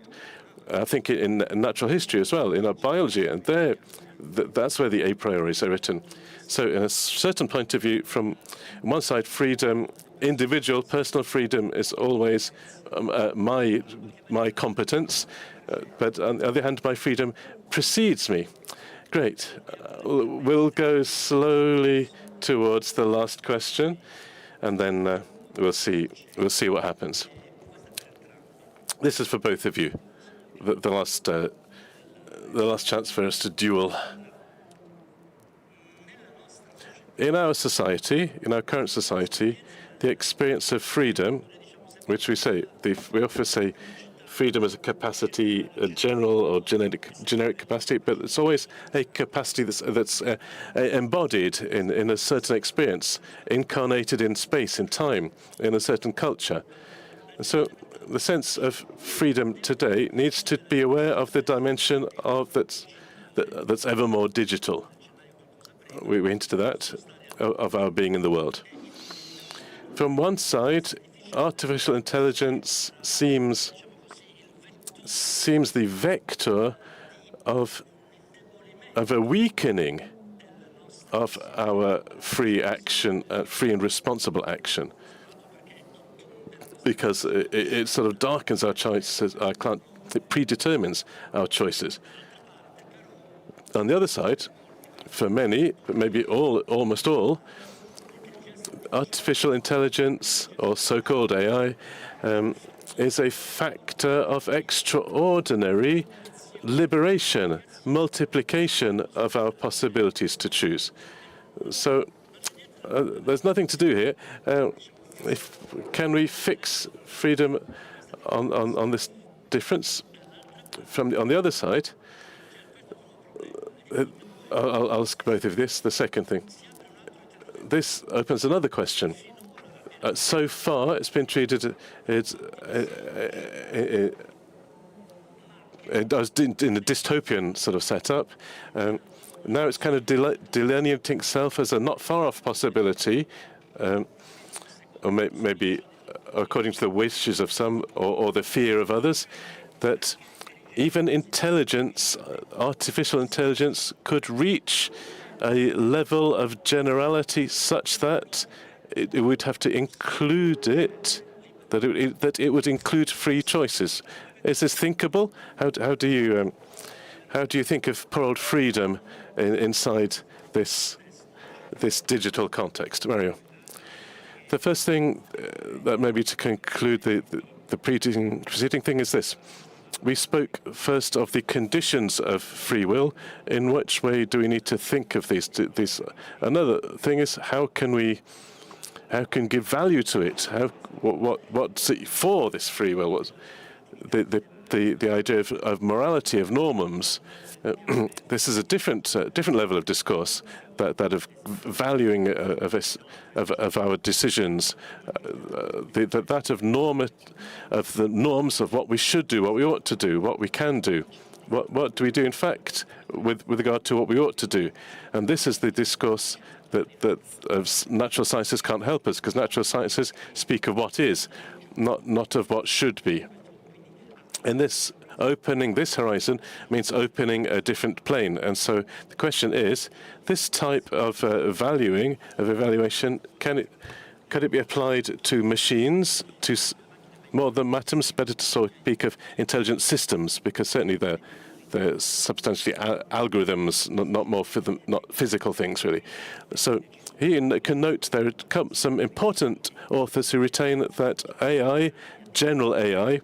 I think, in natural history as well, in our biology. And that's where the a prioris are written. So in a certain point of view, from one side, freedom, individual, personal freedom is always my competence. But on the other hand, my freedom precedes me. Great. We'll go slowly towards the last question, and then we'll see what happens. This is for both of you. The last chance for us to duel. In our society, in our current society, the experience of freedom, which we often say freedom is a capacity, a general or generic capacity, but it's always a capacity that's embodied in a certain experience, incarnated in space, in time, in a certain culture. And so the sense of freedom today needs to be aware of the dimension that's ever more digital. We hinted to that, of our being in the world. From one side, artificial intelligence seems the vector of a weakening of our free action, free and responsible action, because it sort of darkens our choices, it predetermines our choices. On the other side, for many, but maybe almost all, artificial intelligence, or so-called AI, is a factor of extraordinary liberation, multiplication of our possibilities to choose. So there's nothing to do here. Can we fix freedom on this difference? On the other side, I'll ask both of this. The second thing. This opens another question. So far, it's been treated in a dystopian sort of setup. Now it's kind of delineating itself as a not far off possibility, or maybe according to the wishes of some or the fear of others, that even intelligence, artificial intelligence, could reach a level of generality such that it would have to include that it would include free choices. Is this thinkable? How do you think of poor old freedom inside this digital context, Mario? The first thing that maybe to conclude the preceding thing is this. We spoke first of the conditions of free will. In which way do we need to think of these? Another thing is how can give value to it? What's it for, this free will? What's the idea of morality, of normums? This is a different level of discourse, that of valuing of our decisions, that of the norms of what we should do, what we ought to do, what we can do, what do we do in fact with regard to what we ought to do, and this is the discourse that natural sciences can't help us, because natural sciences speak of what is, not of what should be. And this opening this horizon means opening a different plane. And so the question is, this type of valuing, of evaluation, could it be applied to machines, to more than atoms? Better to speak of intelligent systems, because certainly they're substantially algorithms, not physical things, really. So he can note there are some important authors who retain that AI, general AI,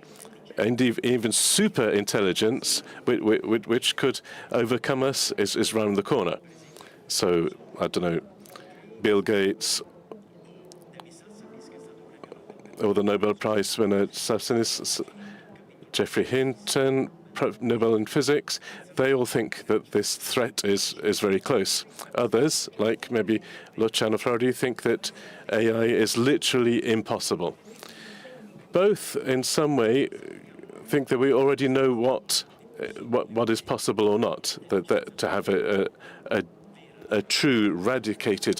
and even super intelligence, which could overcome us, is round the corner. So, I don't know, Bill Gates or the Nobel Prize winner Geoffrey Hinton, Nobel in physics, they all think that this threat is very close. Others, like maybe Luciano Floridi, think that AI is literally impossible. Both, in some way, think that we already know what is possible or not. That to have a true, radicated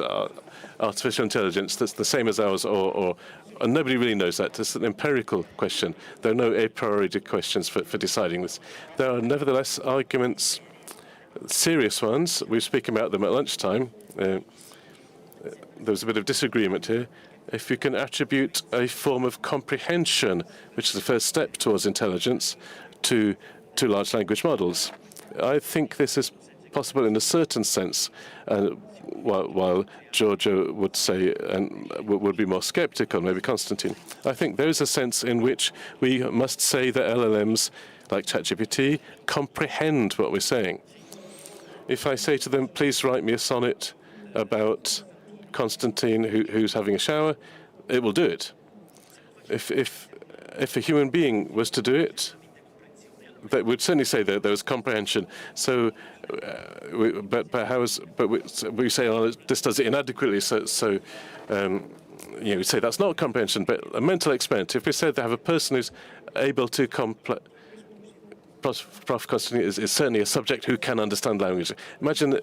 artificial intelligence that's the same as ours, or and nobody really knows that. It's an empirical question. There are no a priori questions for deciding this. There are nevertheless arguments, serious ones. We were speaking about them at lunchtime. There was a bit of disagreement here. If you can attribute a form of comprehension, which is the first step towards intelligence, to large language models, I think this is possible in a certain sense, while Giorgio would say and would be more skeptical, maybe Costantino. I think there is a sense in which we must say that LLMs, like ChatGPT, comprehend what we're saying. If I say to them, please write me a sonnet about Constantine who's having a shower, it will do it. If a human being was to do it, they would certainly say that there was comprehension. So, we say, oh, this does it inadequately. We say that's not comprehension, but a mental experiment. If we said they have a person who's able to Prof. Costantino is certainly a subject who can understand language. Imagine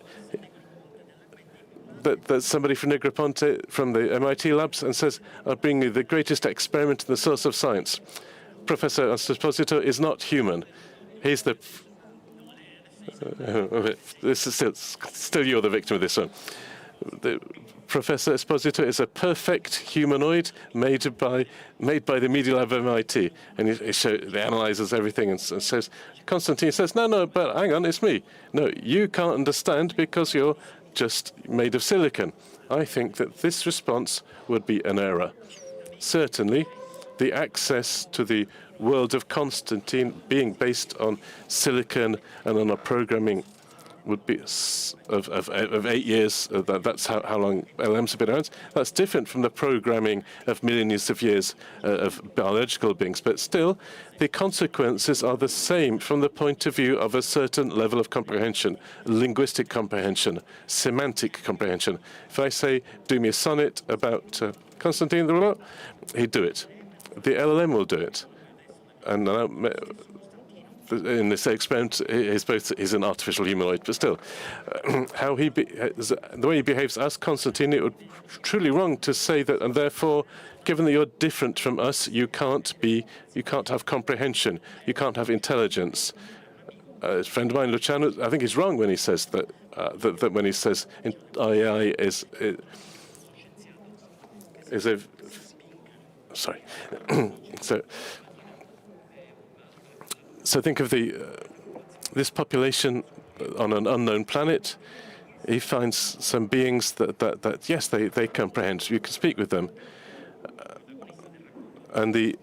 that somebody from Negroponte from the MIT labs and says, I'll bring you the greatest experiment in the source of science. Professor Esposito is not human. He's the... this is still you're the victim of this one. Professor Esposito is a perfect humanoid made by the Media Lab of MIT. And he analyzes everything and says, Constantine says, no, but hang on, it's me. No, you can't understand because you're just made of silicon. I think that this response would be an error. Certainly, the access to the world of Constantine being based on silicon and on a programming would be of 8 years. That's how long LLMs have been around. That's different from the programming of millions of years of biological beings. But still, the consequences are the same from the point of view of a certain level of comprehension, linguistic comprehension, semantic comprehension. If I say, do me a sonnet about Constantine, he'd do it. The LLM will do it. And in this experiment, he's an artificial humanoid, but still, the way he behaves as Constantine, it would be truly wrong to say that, and therefore, given that you're different from us, you can't have comprehension, you can't have intelligence. A friend of mine, Luciano, I think he's wrong when he says that when he says AI is a sorry. So think of this population on an unknown planet. He finds some beings that yes, they comprehend. You can speak with them. And the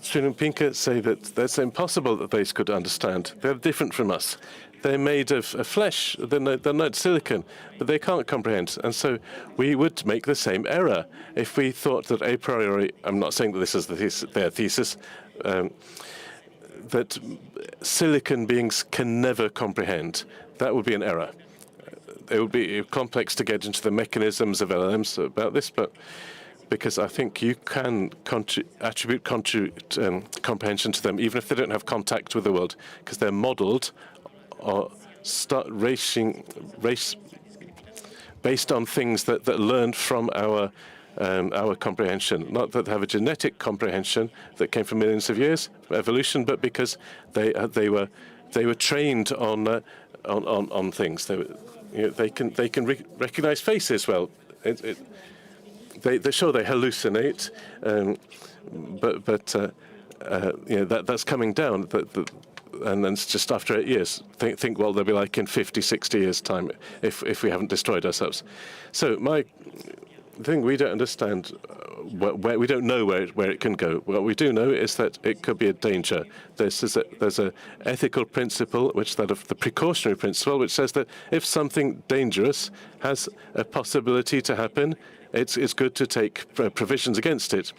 Sri Pinker say that that's impossible that they could understand. They're different from us. They're made of flesh. They're not silicon, but they can't comprehend. And so we would make the same error if we thought that a priori. I'm not saying that this is their thesis. That silicon beings can never comprehend. That would be an error. It would be complex to get into the mechanisms of LLMs about this, but because I think you can attribute comprehension to them, even if they don't have contact with the world, because they're modeled or start race based on things that learned from our comprehension, not that they have a genetic comprehension that came from millions of years of evolution, but because they were trained on things. They can recognize faces well. They're sure they hallucinate, but that's coming down. And then it's just after 8 years. Think what they'll be like in 50, 60 years' time if we haven't destroyed ourselves. So the thing we don't understand, we don't know where it can go. What we do know is that it could be a danger. There's a ethical principle, which is that of the precautionary principle, which says that if something dangerous has a possibility to happen, it's good to take provisions against it.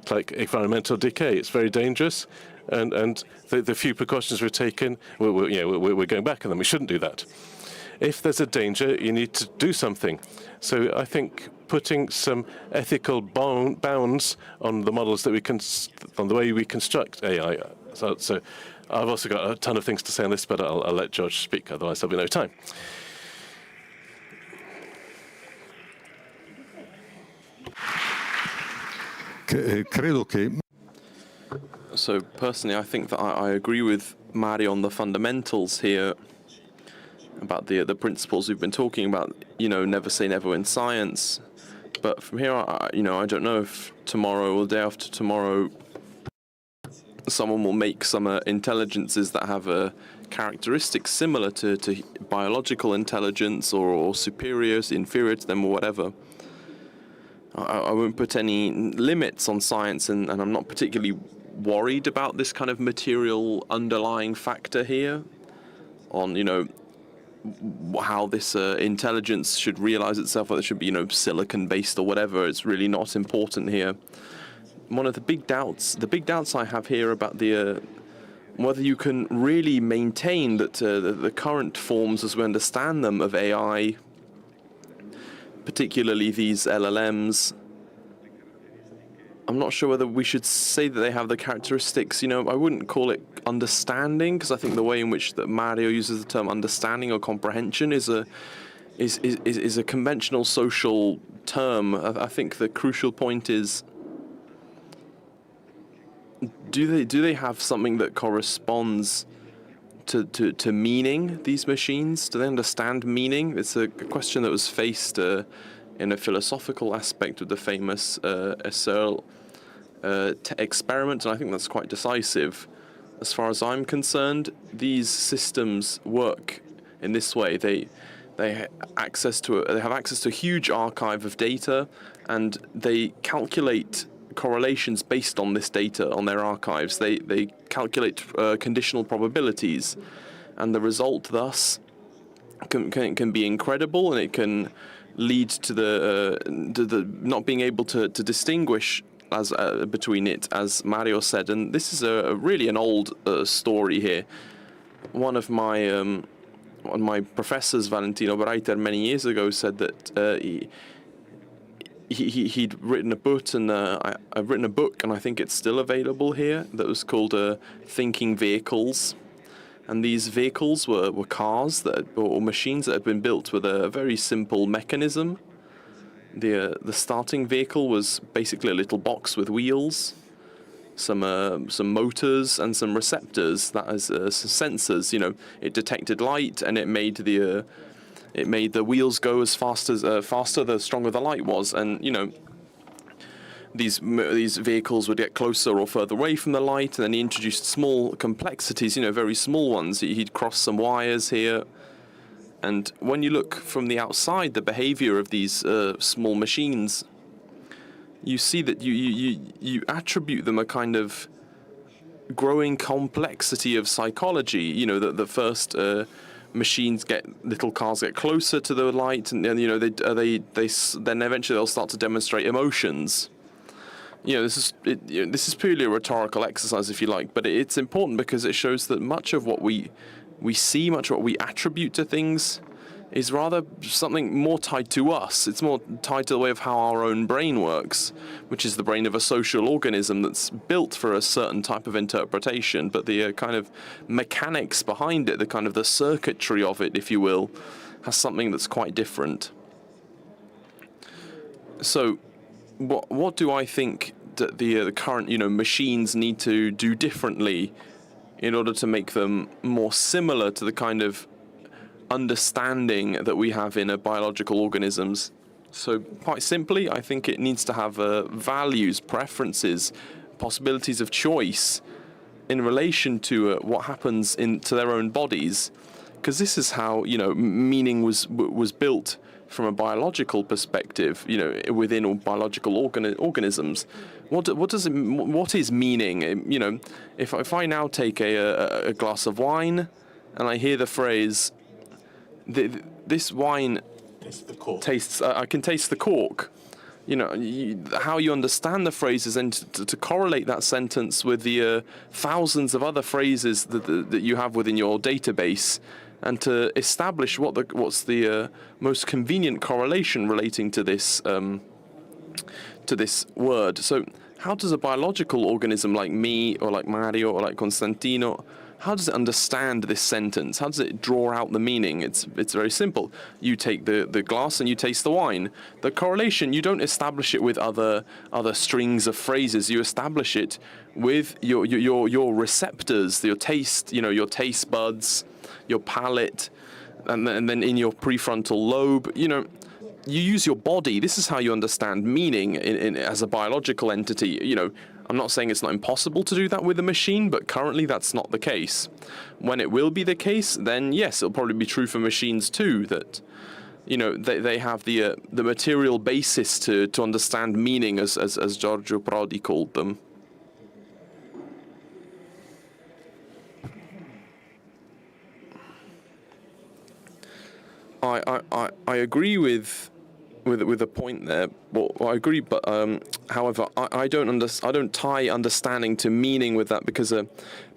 Like environmental decay, it's very dangerous. and the few precautions we've taken, we're going back on them. We shouldn't do that. If there's a danger, you need to do something. So I think putting some ethical bounds on the models that on the way we construct AI. So I've also got a ton of things to say on this, but I'll let George speak, otherwise there'll be no time. So personally, I think that I agree with Mario on the fundamentals here about the principles we've been talking about. Never say never in science. But from here, I don't know if tomorrow or the day after tomorrow, someone will make some intelligences that have characteristics similar to biological intelligence or superiors, inferior to them or whatever. I won't put any limits on science, and I'm not particularly worried about this kind of material underlying factor here on, how this intelligence should realize itself, whether it should be, silicon-based or whatever. It's really not important here. One of the big doubts I have here about whether you can really maintain that the current forms as we understand them of AI, particularly these LLMs, I'm not sure whether we should say that they have the characteristics. I wouldn't call it understanding, because I think the way in which that Mario uses the term understanding or comprehension is a conventional social term. I think the crucial point is, do they have something that corresponds to meaning, these machines? Do they understand meaning? It's a question that was faced in a philosophical aspect of the famous assert experiment, and I think that's quite decisive. As far as I'm concerned, these systems work in this way. They have access to a huge archive of data, and they calculate correlations based on this data, on their archives. They calculate conditional probabilities, and the result thus can be incredible, and it can lead to the not being able to distinguish as between it, as Mario said. And this is really an old story here. One of my professors, Valentino Breiter, many years ago said that he'd written a book, and I've written a book, and I think it's still available here, that was called Thinking Vehicles. And these vehicles were cars or machines that had been built with a very simple mechanism. The starting vehicle was basically a little box with wheels, some motors, and some receptors, that is sensors. It detected light, and it made the wheels go as faster the stronger the light was. And these vehicles would get closer or further away from the light, and then he introduced small complexities, very small ones. He'd cross some wires here, and when you look from the outside, the behavior of these small machines, you see that you attribute them a kind of growing complexity of psychology. That the first little cars get closer to the light, and then eventually they'll start to demonstrate emotions. This is purely a rhetorical exercise, if you like, but it's important because it shows that much of what we see, much of what we attribute to things, is rather something more tied to us. It's more tied to the way of how our own brain works, which is the brain of a social organism that's built for a certain type of interpretation, but the kind of mechanics behind it, the circuitry of it, if you will, has something that's quite different. So what do I think that the current machines need to do differently in order to make them more similar to the kind of understanding that we have in biological organisms? So quite simply, I think it needs to have values, preferences, possibilities of choice in relation to what happens to their own bodies, because this is how meaning was built from a biological perspective, within biological organisms. What is meaning? If I now take a glass of wine, and I hear the phrase, this wine tastes, I can taste the cork. how you understand the phrases, and to correlate that sentence with the thousands of other phrases that you have within your database, and to establish what's the most convenient correlation relating to this word. So how does a biological organism like me, or like Mario, or like Costantino, how does it understand this sentence? How does it draw out the meaning? It's very simple. You take the glass and you taste the wine. The correlation, you don't establish it with other strings of phrases. You establish it with your receptors, your taste, your taste buds, your palate, and then in your prefrontal lobe, you use your body. This is how you understand meaning as a biological entity. I'm not saying it's not impossible to do that with a machine, but currently that's not the case. When it will be the case, then yes, it'll probably be true for machines too, that they have the material basis to understand meaning, as Giorgio Prodi called them. I agree with the point there. Well, I agree, but however, I don't tie understanding to meaning with that, because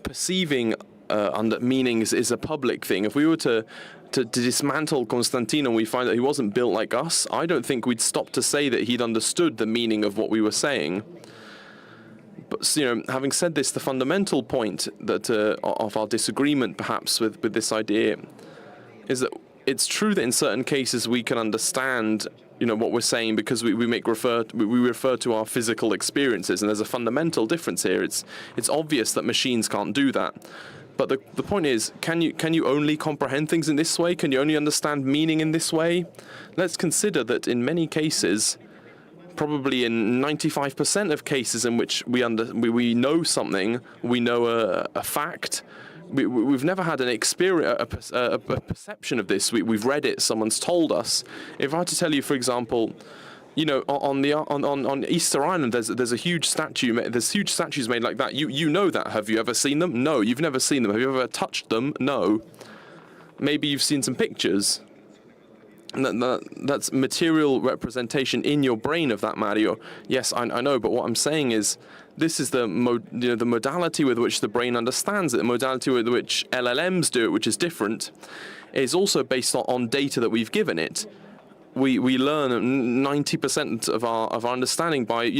perceiving under meanings is a public thing. If we were to dismantle Costantino and we find that he wasn't built like us, I don't think we'd stop to say that he'd understood the meaning of what we were saying. But having said this, the fundamental point that of our disagreement, perhaps, with this idea, is that it's true that in certain cases we can understand what we're saying because we refer to our physical experiences, and there's a fundamental difference here. It's obvious that machines can't do that. But the point is, can you only comprehend things in this way? Can you only understand meaning in this way? Let's consider that in many cases, probably in 95% of cases in which we know something, we know a fact, we've never had an experience, a perception of this. We've read it, someone's told us. If I had to tell you, for example, on Easter Island, there's a huge statue. There's huge statues made like that. You know that. Have you ever seen them? No, you've never seen them. Have you ever touched them? No. Maybe you've seen some pictures. That's material representation in your brain of that, Mario. Yes, I know, but what I'm saying is, this is the modality with which the brain understands it. The modality with which LLMs do it, which is different, is also based on data that we've given it. We learn 90% of our understanding by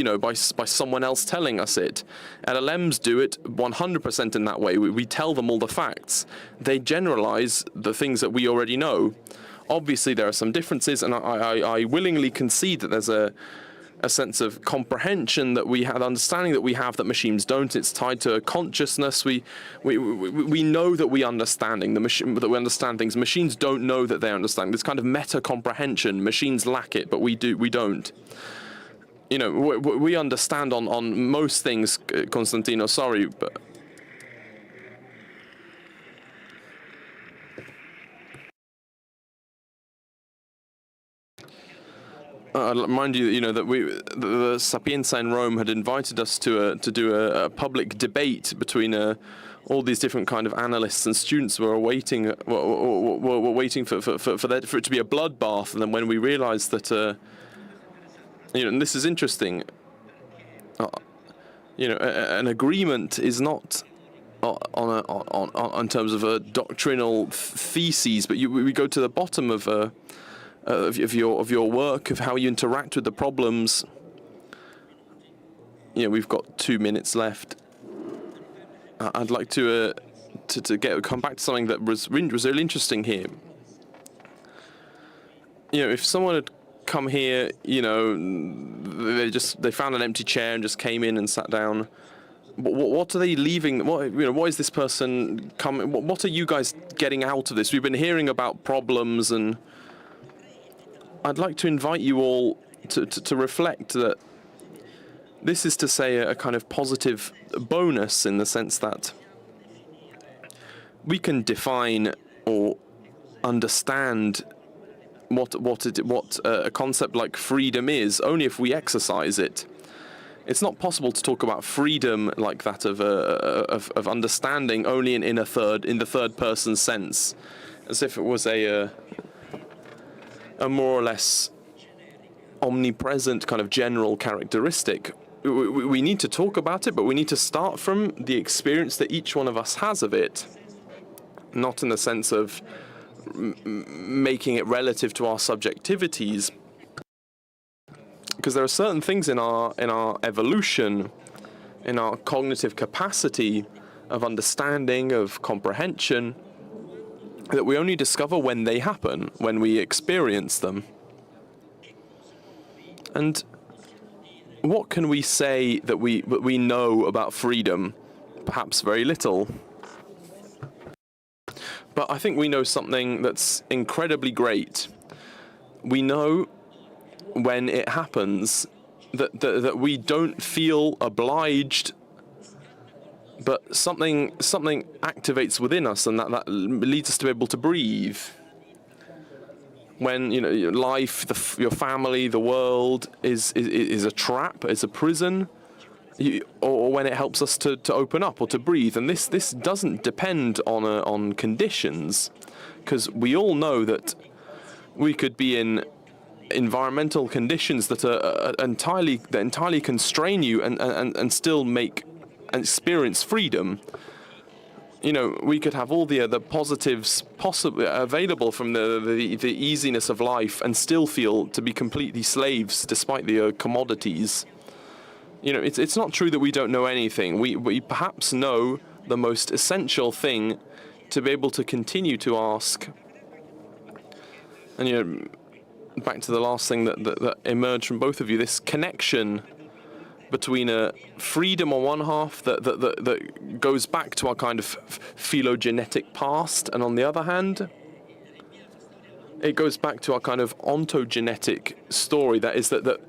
someone else telling us it. LLMs do it 100% in that way. We tell them all the facts. They generalize the things that we already know. Obviously, there are some differences, and I willingly concede that there's a sense of comprehension that we have, understanding that we have that machines don't. It's tied to a consciousness. We know that we understanding that we understand things. Machines don't know that they understand. This kind of meta comprehension, machines lack it, but we don't. We understand on most things, Costantino. Sorry, but. Mind you, that the Sapienza in Rome had invited us to do a public debate between all these different kind of analysts and students were waiting for it to be a bloodbath. And then when we realised that, and this is interesting, an agreement is not on terms of a doctrinal theses, but we go to the bottom of your work, of how you interact with the problems. We've got 2 minutes left. I'd like to come back to something that was really interesting here. If someone had come here, they found an empty chair and just came in and sat down. What are they leaving? What is this person coming? What are you guys getting out of this? We've been hearing about problems, and I'd like to invite you all to reflect that this is to say a kind of positive bonus, in the sense that we can define or understand what a concept like freedom is only if we exercise it. It's not possible to talk about freedom like that of understanding only in the third person sense, as if it was a more or less omnipresent kind of general characteristic. We need to talk about it, but we need to start from the experience that each one of us has of it, not in the sense of making it relative to our subjectivities, because there are certain things in our evolution, in our cognitive capacity of understanding, of comprehension, that we only discover when they happen, when we experience them. And what can we say that we know about freedom? Perhaps very little. But I think we know something that's incredibly great. We know when it happens that we don't feel obliged, but something activates within us, and that leads us to be able to breathe. When life, your family, the world is a trap, is a prison, or when it helps us to open up or to breathe. And this doesn't depend on conditions, because we all know that we could be in environmental conditions that entirely constrain you and still make and experience freedom. We could have all the other positives possibly available from the easiness of life and still feel to be completely slaves despite the commodities. It's not true that we don't know anything. We perhaps know the most essential thing to be able to continue to ask. And back to the last thing that emerged from both of you, this connection between a freedom on one half that goes back to our kind of phylogenetic past, and on the other hand, it goes back to our kind of ontogenetic story. That is that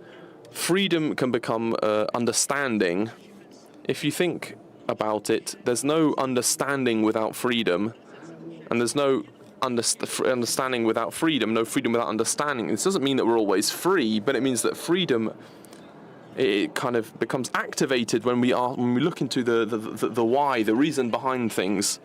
freedom can become understanding. If you think about it, there's no understanding without freedom, and there's no understanding without freedom, no freedom without understanding. This doesn't mean that we're always free, but it means that freedom, it kind of becomes activated when we look into the why, the reason behind things.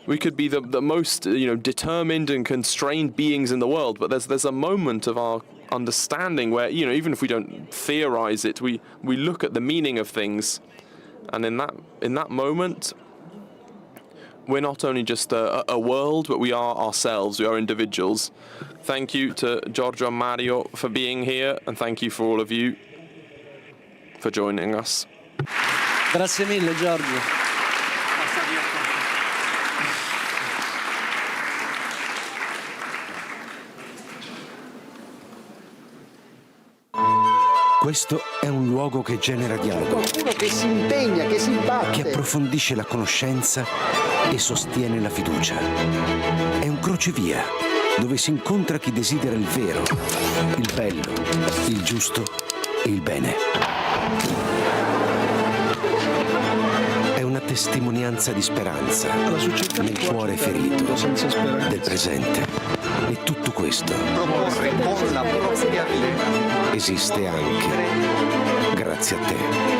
We could be the most determined and constrained beings in the world, but there's a moment of our understanding where even if we don't theorize it, we look at the meaning of things, and in that moment, we're not only just a world, but we are ourselves. We are individuals. Thank you to Giorgio and Mario for being here, and thank you for all of you for joining us. Grazie mille, Giorgio. Questo è un luogo che genera dialogo, Qualcuno che si impegna, che si batte. che approfondisce la conoscenza e sostiene la fiducia. È un crocevia dove si incontra chi desidera il vero, il bello, il giusto e il bene. È una testimonianza di speranza nel cuore ferito del presente. E tutto questo Proporre con la propria vita esiste anche grazie a te.